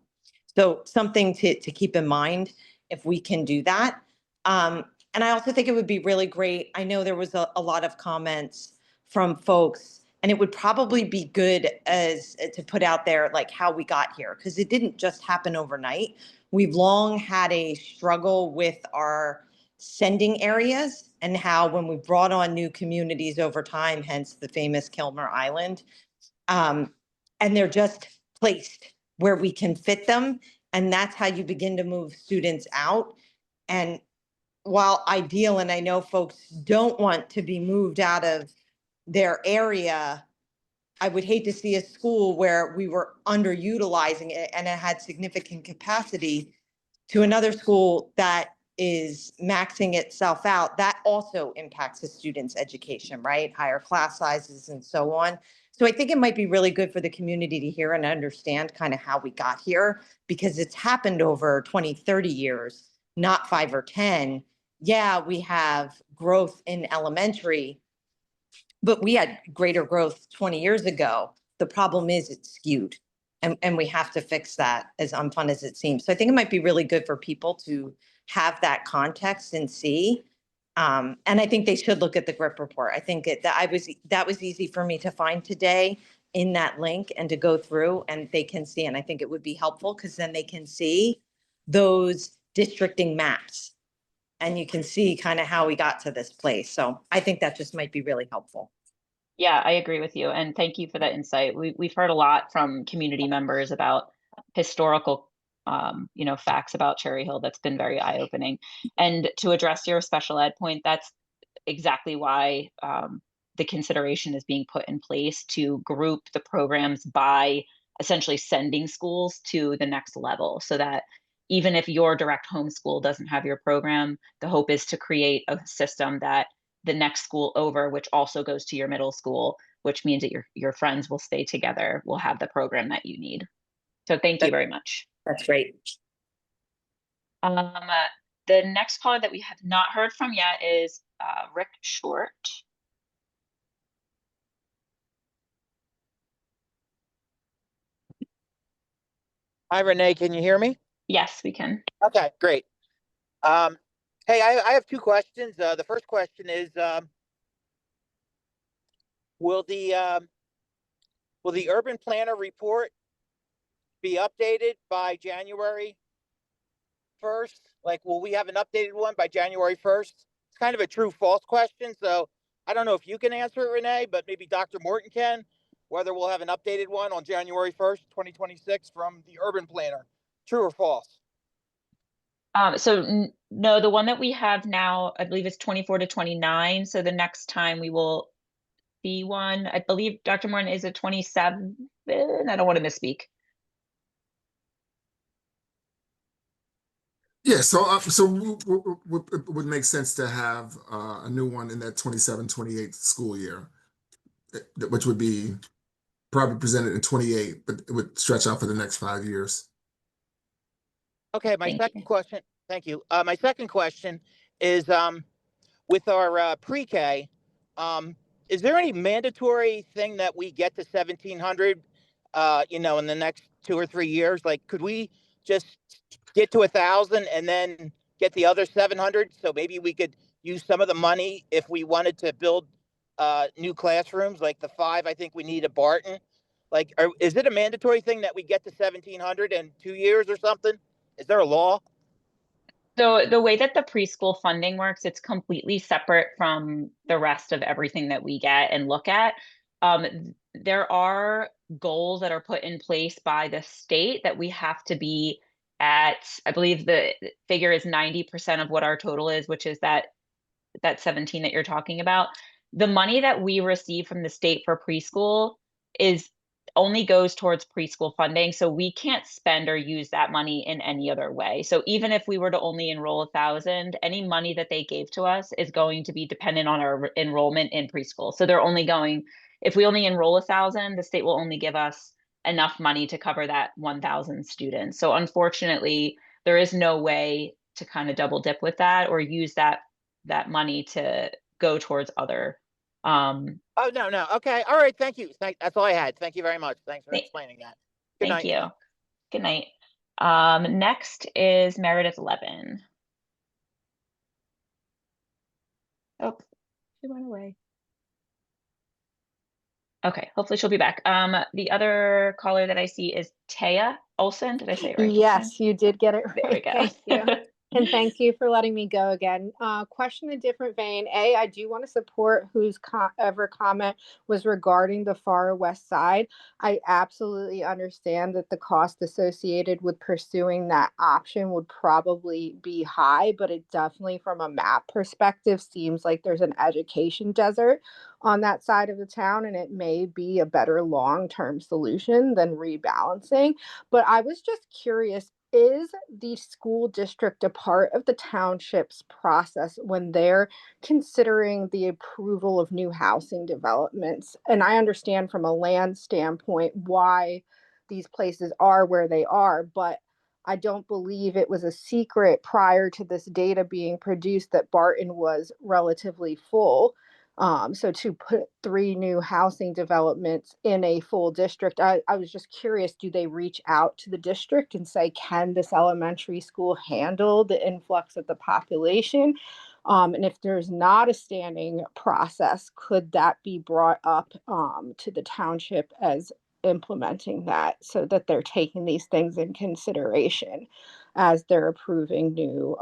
So something to keep in mind if we can do that. And I also think it would be really great. I know there was a lot of comments from folks, and it would probably be good as to put out there like how we got here, because it didn't just happen overnight. We've long had a struggle with our sending areas and how when we brought on new communities over time, hence the famous Kilmer Island, and they're just placed where we can fit them. And that's how you begin to move students out. And while ideal, and I know folks don't want to be moved out of their area, I would hate to see a school where we were underutilizing it and it had significant capacity to another school that is maxing itself out. That also impacts the student's education, right? Higher class sizes and so on. So I think it might be really good for the community to hear and understand kind of how we got here, because it's happened over 20, 30 years, not 5 or 10. Yeah, we have growth in elementary, but we had greater growth 20 years ago. The problem is it's skewed, and we have to fix that, as unfun as it seems. So I think it might be really good for people to have that context and see. And I think they should look at the GRIP report. I think that was easy for me to find today in that link and to go through, and they can see. And I think it would be helpful because then they can see those districting maps and you can see kind of how we got to this place. So I think that just might be really helpful. Yeah, I agree with you. And thank you for that insight. We've heard a lot from community members about historical, facts about Cherry Hill. That's been very eye-opening. And to address your special ed point, that's exactly why the consideration is being put in place to group the programs by essentially sending schools to the next level, so that even if your direct home school doesn't have your program, the hope is to create a system that the next school over, which also goes to your middle school, which means that your friends will stay together, will have the program that you need. So thank you very much. That's great. The next caller that we have not heard from yet is Rick Short. Hi, Renee. Can you hear me? Yes, we can. Okay, great. Hey, I have two questions. The first question is, will the urban planner report be updated by January 1st? Like, will we have an updated one by January 1st? It's kind of a true false question. So I don't know if you can answer it, Renee, but maybe Dr. Morton can, whether we'll have an updated one on January 1st, 2026 from the urban planner. True or false? No, the one that we have now, I believe it's 24 to 29. So the next time we will see one, I believe, Dr. Morton, is it 27? I don't want to misspeak. Yeah, so it would make sense to have a new one in that 27-28 school year, which would be probably presented in 28, but it would stretch out for the next 5 years. Okay, my Thank second you. question, thank you. My second question is with our pre-K, is there any mandatory thing that we get to 1700, you know, in the next 2 or 3 years? Like, could we just get to 1,000 and then get the other 700? So maybe we could use some of the money if we wanted to build new classrooms, like the 5 I think we need at Barton. Like, is it a mandatory thing that we get to 1700 in 2 years or something? Is there a law? So the way that the preschool funding works, it's completely separate from the rest of everything that we get and look at. There are goals that are put in place by the state that we have to be at, I believe the figure is 90% of what our total is, which is that 17 that you're talking about. The money that we receive from the state for preschool is only goes towards preschool funding. So we can't spend or use that money in any other way. So even if we were to only enroll 1,000, any money that they gave to us is going to be dependent on our enrollment in preschool. So they're only going, if we only enroll 1,000, the state will only give us enough money to cover that 1,000 students. So unfortunately, there is no way to kind of double dip with that or use that money to go towards other Oh, no, no. Okay. All right. Thank you. That's all I had. Thank you very much. Thanks for th- explaining that. Good thank night. you. Good night. Next is Meredith Levin. Oh, she went away. Okay, hopefully she'll be back. The other caller that I see is Taya Olson. Did I say it right this time? Yes, you did get it There we right. go. Thank you. And thank you for letting me go again. Question in a different vein. I do want to support whose ever comment was regarding the far west side. I absolutely understand that the cost associated with pursuing that option would probably be high, but it definitely, from a map perspective, seems like there's an education desert on that side of the town, and it may be a better long-term solution than rebalancing. But I was just curious, is the school district a part of the township's process when they're considering the approval of new housing developments? And I understand from a land standpoint why these places are where they are, but I don't believe it was a secret prior to this data being produced that Barton was relatively full. So to put 3 new housing developments in a full district, I was just curious, do they reach out to the district and say, can this elementary school handle the influx of the population? And if there's not a standing process, could that be brought up to the township as implementing that so that they're taking these things in consideration as they're approving new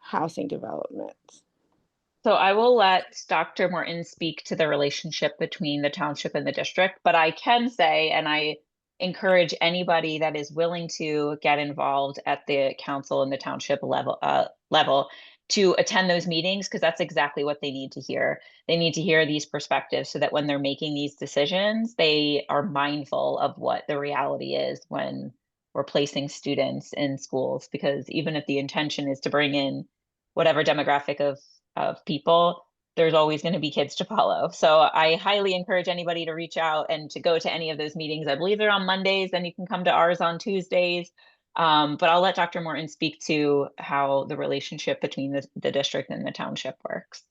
housing developments? So I will let Dr. Morton speak to the relationship between the township and the district, but I can say, and I encourage anybody that is willing to get involved at the council and the township level to attend those meetings, because that's exactly what they need to hear. They need to hear these perspectives so that when they're making these decisions, they are mindful of what the reality is when we're placing students in schools, because even if the intention is to bring in whatever demographic of people, there's always going to be kids to follow. So I highly encourage anybody to reach out and to go to any of those meetings. I believe they're on Mondays, then you can come to ours on Tuesdays. But I'll let Dr. Morton speak to how the relationship between the district and the township works.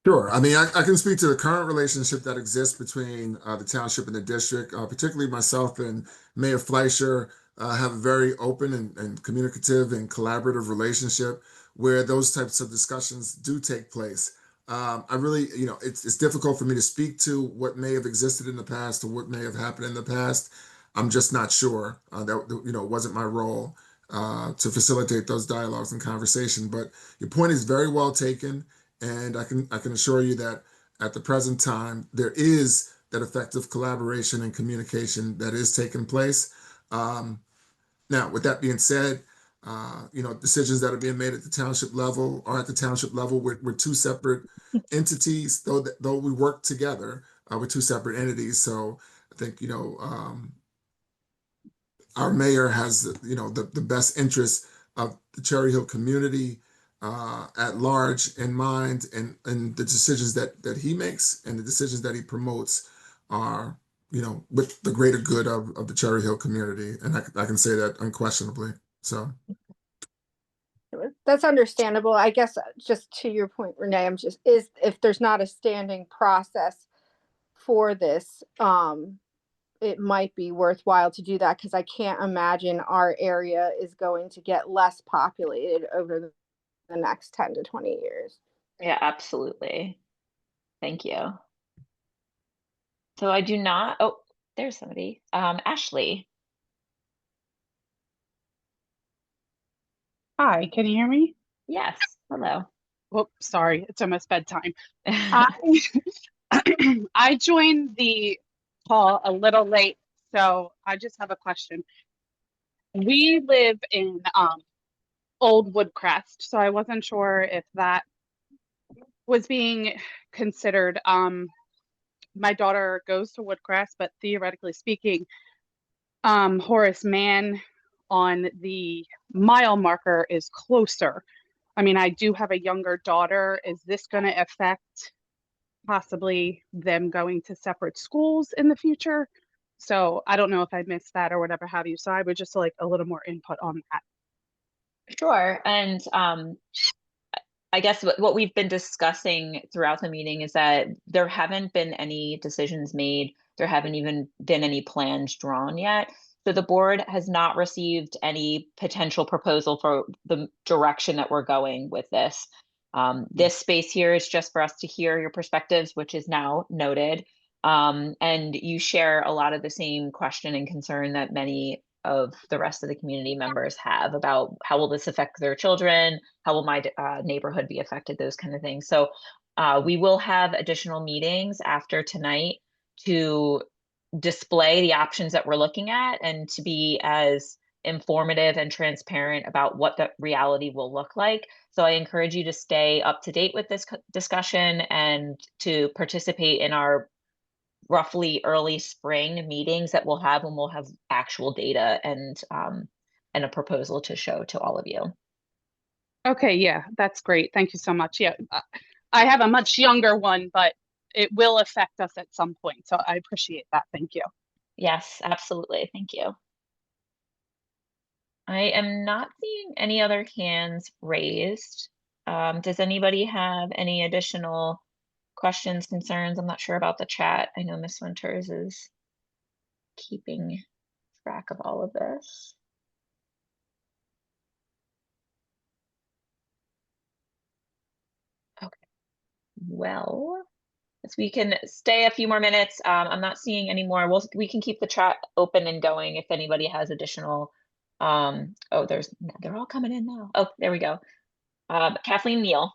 Sure. I mean, I can speak to the current relationship that exists between the township and the district. Particularly myself and Mayor Fleischer have a very open and communicative and collaborative relationship where those types of discussions do take place. I really, it's difficult for me to speak to what may have existed in the past or what may have happened in the past. I'm just not sure. That wasn't my role to facilitate those dialogues and conversation. But your point is very well taken. And I can assure you that at the present time, there is that effective collaboration and communication that is taking place. Now, with that being said, decisions that are being made at the township level or at the township level, we're two separate entities, though we work together, we're two separate entities. So I think, our mayor has, the best interest of the Cherry Hill community at large in mind, and the decisions that he makes and the decisions that he promotes are, with the greater good of the Cherry Hill community. And I can say that unquestionably. So that's understandable. I guess just to your point, Renee, if there's not a standing process for this, it might be worthwhile to do that, because I can't imagine our area is going to get less populated over the next 10 to 20 years. Yeah, absolutely. Thank you. So I do not, oh, there's somebody. Ashley. Hi, can you hear me? Yes, hello. Whoops, sorry, it's almost bedtime. I I joined the call a little late, so I just have a question. We live in Old Woodcrest, so I wasn't sure if that was being considered. My daughter goes to Woodcrest, but theoretically speaking, Horace Mann on the mile marker is closer. I mean, I do have a younger daughter. Is this going to affect possibly them going to separate schools in the future? So I don't know if I missed that or whatever have you. So I would just like a little more input on that. Sure. And I guess what we've been discussing throughout the meeting is that there haven't been any decisions made. There haven't even been any plans drawn yet. So the board has not received any potential proposal for the direction that we're going with this. This space here is just for us to hear your perspectives, which is now noted. And you share a lot of the same question and concern that many of the rest of the community members have about how will this affect their children, how will my neighborhood be affected, those kind of things. So we will have additional meetings after tonight to display the options that we're looking at and to be as informative and transparent about what the reality will look like. So I encourage you to stay up to date with this discussion and to participate in our roughly early spring meetings that we'll have when we'll have actual data and a proposal to show to all of you. Okay, yeah, that's great. Thank you so much. Yeah, I have a much younger one, but it will affect us at some point. So I appreciate that. Thank you. Yes, absolutely. Thank you. I am not seeing any other hands raised. Does anybody have any additional questions, concerns? I'm not sure about the chat. I know Miss Winters is keeping track of all of this. Okay. Well, if we can stay a few more minutes, I'm not seeing any more. We can keep the chat open and going if anybody has additional. Oh, they're all coming in now. Oh, there we go. Kathleen Neal.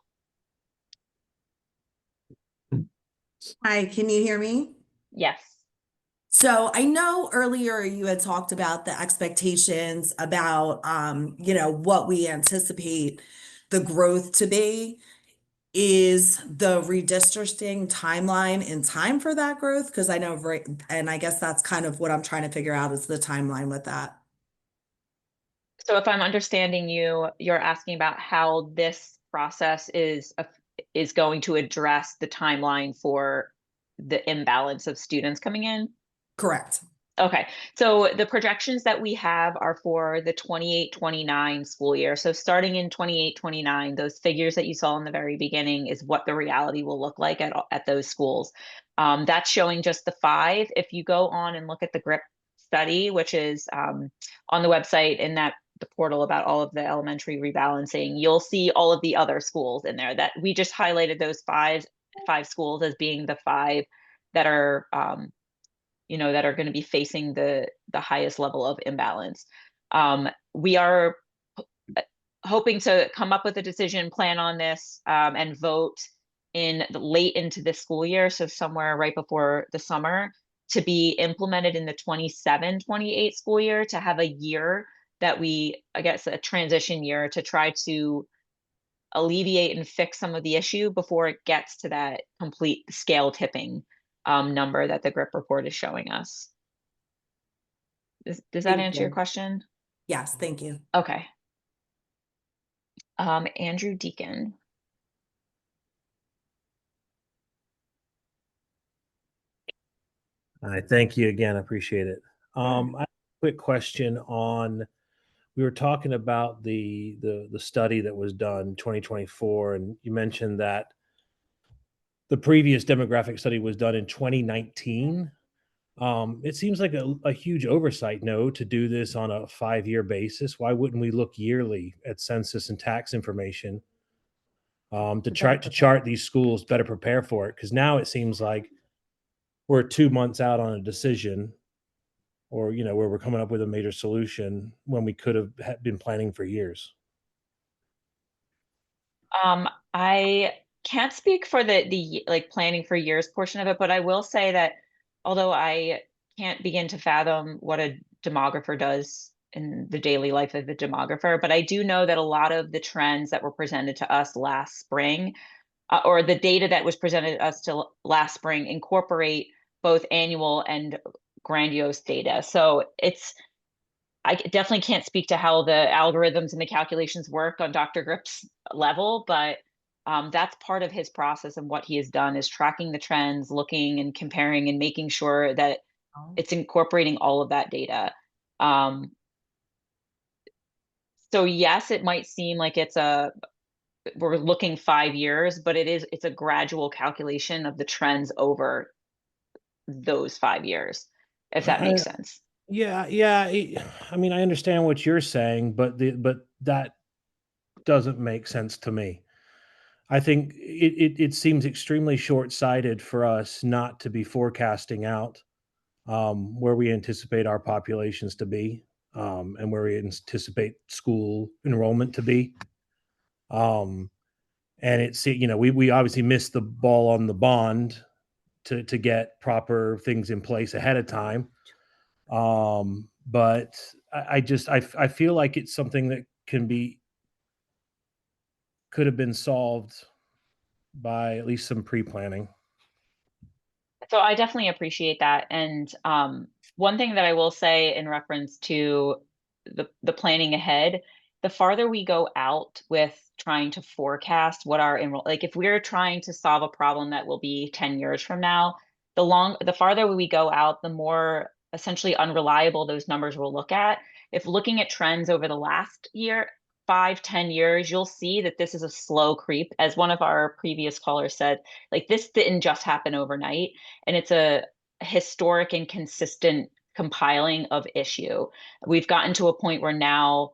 Hi, can you hear me? Yes. So I know earlier you had talked about the expectations about, what we anticipate the growth to be. Is the redistricting timeline in time for that growth? Because I know, and I guess that's kind of what I'm trying to figure out is the timeline with that. So if I'm understanding you, you're asking about how this process is going to address the timeline for the imbalance of students coming in? Correct. Okay, so the projections that we have are for the 28-29 school year. So starting in 28-29, those figures that you saw in the very beginning is what the reality will look like at those schools. That's showing just the 5. If you go on and look at the GRIP study, which is on the website in the portal about all of the elementary rebalancing, you'll see all of the other schools in there. That we just highlighted those five schools as being the 5 that are that are going to be facing the highest level of imbalance. We are hoping to come up with a decision plan on this and vote late into the school year, so somewhere right before the summer, to be implemented in the 27-28 school year, to have a year that I guess a transition year to try to alleviate and fix some of the issue before it gets to that complete scale tipping number that the GRIP report is showing us. Does that answer your question? Yes, thank you. Okay. Andrew Deacon. All right, thank you again. I appreciate it. I have a quick question on, we were talking about the study that was done 2024, and you mentioned that the previous demographic study was done in 2019. It seems like a huge oversight, no, to do this on a 5-year basis. Why wouldn't we look yearly at census and tax information to try to chart these schools, better prepare for it? Because now it seems like we're 2 months out on a decision, or where we're coming up with a major solution when we could have been planning for years. I can't speak for the like planning for years portion of it, but I will say that although I can't begin to fathom what a demographer does in the daily life of the demographer, but I do know that a lot of the trends that were presented to us last spring, or the data that was presented to us last spring, incorporate both annual and grandiose data. So I definitely can't speak to how the algorithms and the calculations work on Dr. Grip's level, but that's part of his process, and what he has done is tracking the trends, looking and comparing and making sure that it's incorporating all of that data. So yes, it might seem like we're looking 5 years, but it's a gradual calculation of the trends over those 5 years, if that makes sense. Yeah, I mean, I understand what you're saying, but that doesn't make sense to me. I think it seems extremely short-sighted for us not to be forecasting out where we anticipate our populations to be, and where we anticipate school enrollment to be. And we obviously missed the ball on the bond to get proper things in place ahead of time. But I feel like it's something that could have been solved by at least some pre-planning. So I definitely appreciate that. And one thing that I will say in reference to the planning ahead, the farther we go out with trying to forecast what like if we're trying to solve a problem that will be 10 years from now, the farther we go out, the more essentially unreliable those numbers will look at. If looking at trends over the last year, 5, 10 years, you'll see that this is a slow creep. As one of our previous callers said, like this didn't just happen overnight, and it's a historic and consistent compiling of issue. We've gotten to a point where now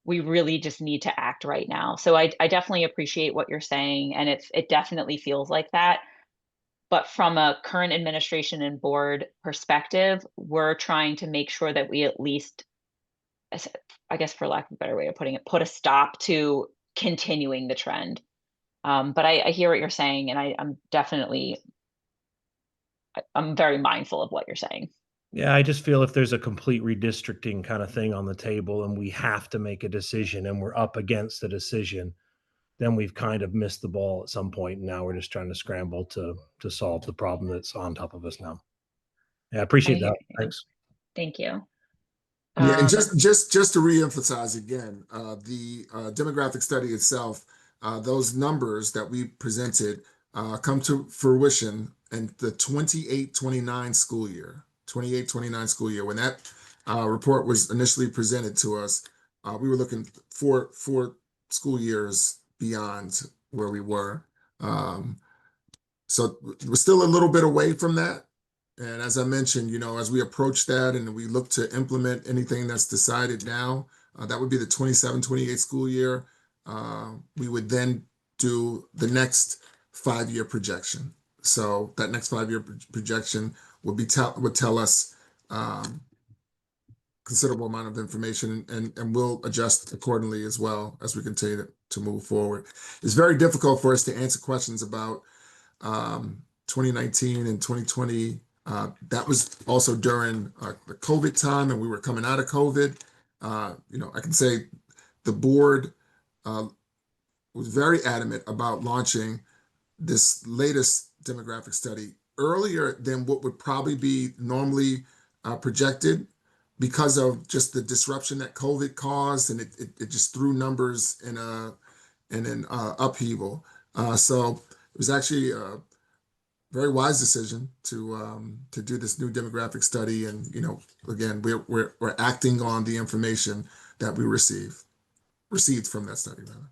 we really just need to act right now. So I definitely appreciate what you're saying, and it definitely feels like that. But from a current administration and board perspective, we're trying to make sure that we at least, I guess for lack of a better way of putting it, put a stop to continuing the trend. But I hear what you're saying, and I'm very mindful of what you're saying. Yeah, I just feel if there's a complete redistricting kind of thing on the table and we have to make a decision and we're up against the decision, then we've kind of missed the ball at some point. And now we're just trying to scramble to solve the problem that's on top of us now. Yeah, I appreciate that. Thanks. Thank you. Yeah, and just to reemphasize again, the demographic study itself, those numbers that we presented come to fruition in the 28-29 school year. 28-29 school year. When that report was initially presented to us, we were looking for 4 school years beyond where we were. So we're still a little bit away from that. And as I mentioned, as we approach that and we look to implement anything that's decided now, that would be the 27-28 school year. We would then do the next 5-year projection. So that next 5-year projection would tell us considerable amount of information, and we'll adjust accordingly as well as we continue to move forward. It's very difficult for us to answer questions about 2019 and 2020. That was also during the COVID time, and we were coming out of COVID. I can say the board was very adamant about launching this latest demographic study earlier than what would probably be normally projected. because of just the disruption that COVID caused, and it just threw numbers in an upheaval. So it was actually a very wise decision to do this new demographic study, and again, we're acting on the information that we received from that study, rather.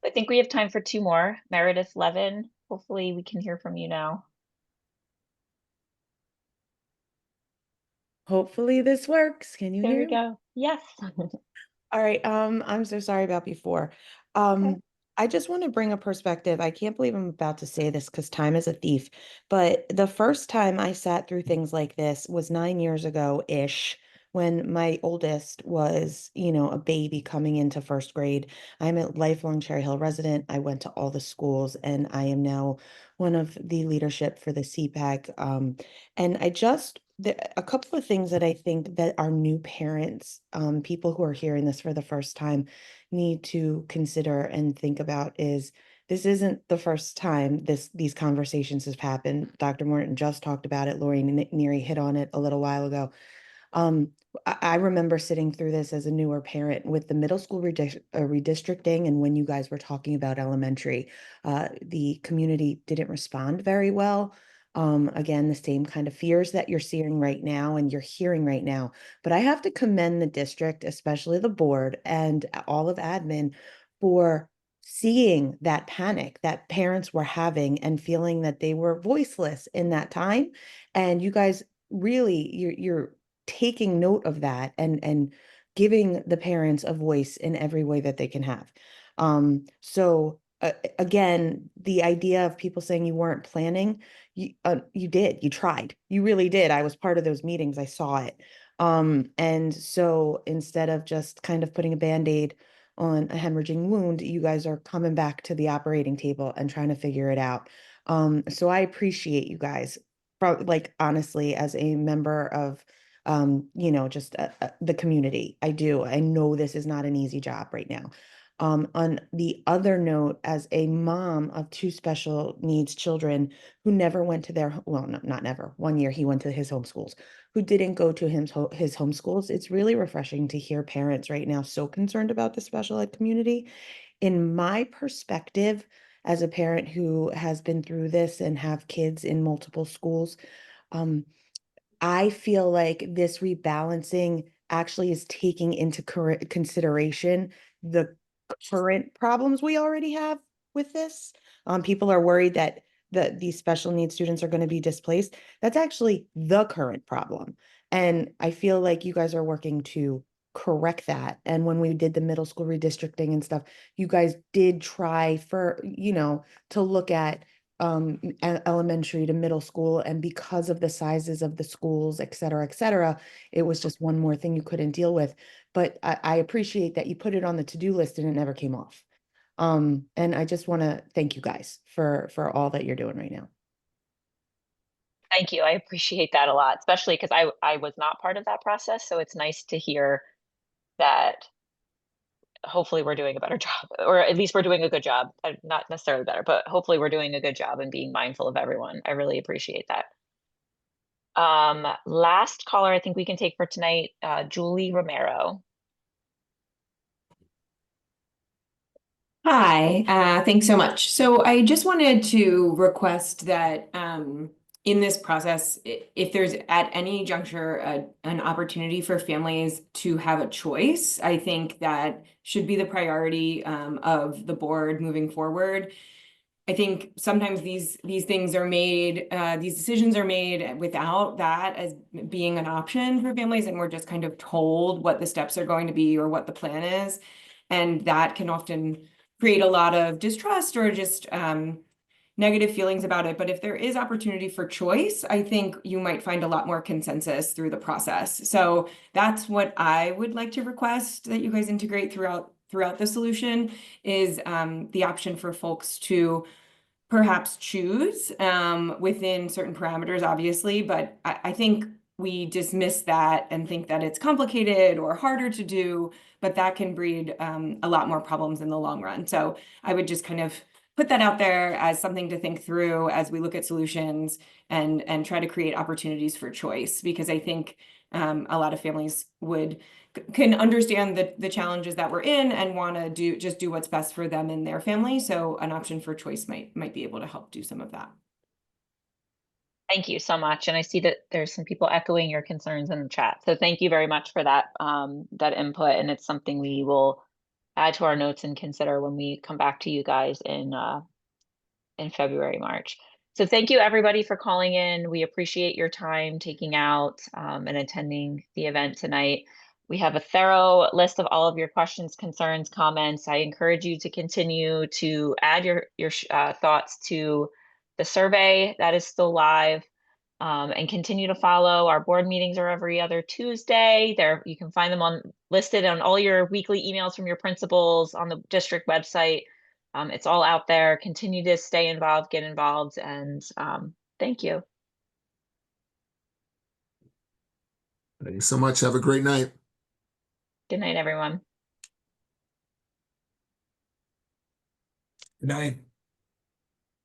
I think we have time for two more. Meredith Levin, hopefully we can hear from you now. Hopefully this works. Can you There hear we me? go. Yes. All right. I'm so sorry about before. Okay. I just want to bring a perspective. I can't believe I'm about to say this because time is a thief. But the first time I sat through things like this was 9 years ago-ish, when my oldest was, a baby coming into first grade. I'm a lifelong Cherry Hill resident. I went to all the schools, and I am now one of the leadership for the CPAC. And a couple of things that I think that our new parents, people who are hearing this for the first time, need to consider and think about is this isn't the first time these conversations have happened. Dr. Morton just talked about it. Lori Neary hit on it a little while ago. I remember sitting through this as a newer parent with the middle school redistricting, and when you guys were talking about elementary, the community didn't respond very well. Again, the same kind of fears that you're seeing right now and you're hearing right now. But I have to commend the district, especially the board and all of admin, for seeing that panic that parents were having and feeling that they were voiceless in that time. And you guys really, you're taking note of that and giving the parents a voice in every way that they can have. So again, the idea of people saying you weren't planning, you did, you tried, you really did. I was part of those meetings. I saw it. And so instead of just kind of putting a Band-Aid on a hemorrhaging wound, you guys are coming back to the operating table and trying to figure it out. So I appreciate you guys, like honestly, as a member of just the community. I do. I know this is not an easy job right now. On the other note, as a mom of two special needs children who never went to not never, 1 year he went to his homeschools, who didn't go to his homeschools, it's really refreshing to hear parents right now so concerned about the special ed community. In my perspective, as a parent who has been through this and have kids in multiple schools, I feel like this rebalancing actually is taking into consideration the current problems we already have with this. People are worried that these special needs students are going to be displaced. That's actually the current problem. And I feel like you guys are working to correct that. And when we did the middle school redistricting and stuff, you guys did try to look at elementary to middle school, and because of the sizes of the schools, et cetera, it was just one more thing you couldn't deal with. But I appreciate that you put it on the to-do list and it never came off. And I just want to thank you guys for all that you're doing right now. Thank you. I appreciate that a lot, especially because I was not part of that process. So it's nice to hear that hopefully we're doing a better job, or at least we're doing a good job. Not necessarily better, but hopefully we're doing a good job and being mindful of everyone. I really appreciate that. Last caller I think we can take for tonight, Julie Romero. Hi, thanks so much. So I just wanted to request that in this process, if there's at any juncture an opportunity for families to have a choice, I think that should be the priority of the board moving forward. I think sometimes these things are made, these decisions are made without that as being an option for families, and we're just kind of told what the steps are going to be or what the plan is. And that can often create a lot of distrust or just negative feelings about it. But if there is opportunity for choice, I think you might find a lot more consensus through the process. So that's what I would like to request that you guys integrate throughout the solution, is the option for folks to perhaps choose within certain parameters, obviously, but I think we dismiss that and think that it's complicated or harder to do, but that can breed a lot more problems in the long run. So I would just kind of put that out there as something to think through as we look at solutions and try to create opportunities for choice, because I think A lot of families can understand the challenges that we're in and want to do what's best for them and their family. So an option for choice might be able to help do some of that. Thank you so much. And I see that there's some people echoing your concerns in the chat. So thank you very much for that, that input. And it's something we will add to our notes and consider when we come back to you guys in February, March. So thank you everybody for calling in. We appreciate your time taking out and attending the event tonight. We have a thorough list of all of your questions, concerns, comments. I encourage you to continue to add your thoughts to the survey that is still live, and continue to follow. Our board meetings are every other Tuesday. There, you can find them listed on all your weekly emails from your principals on the district website. It's all out there. Continue to stay involved, get involved, and thank you. Thank you so much. Have a great night. Good night, everyone. Good night.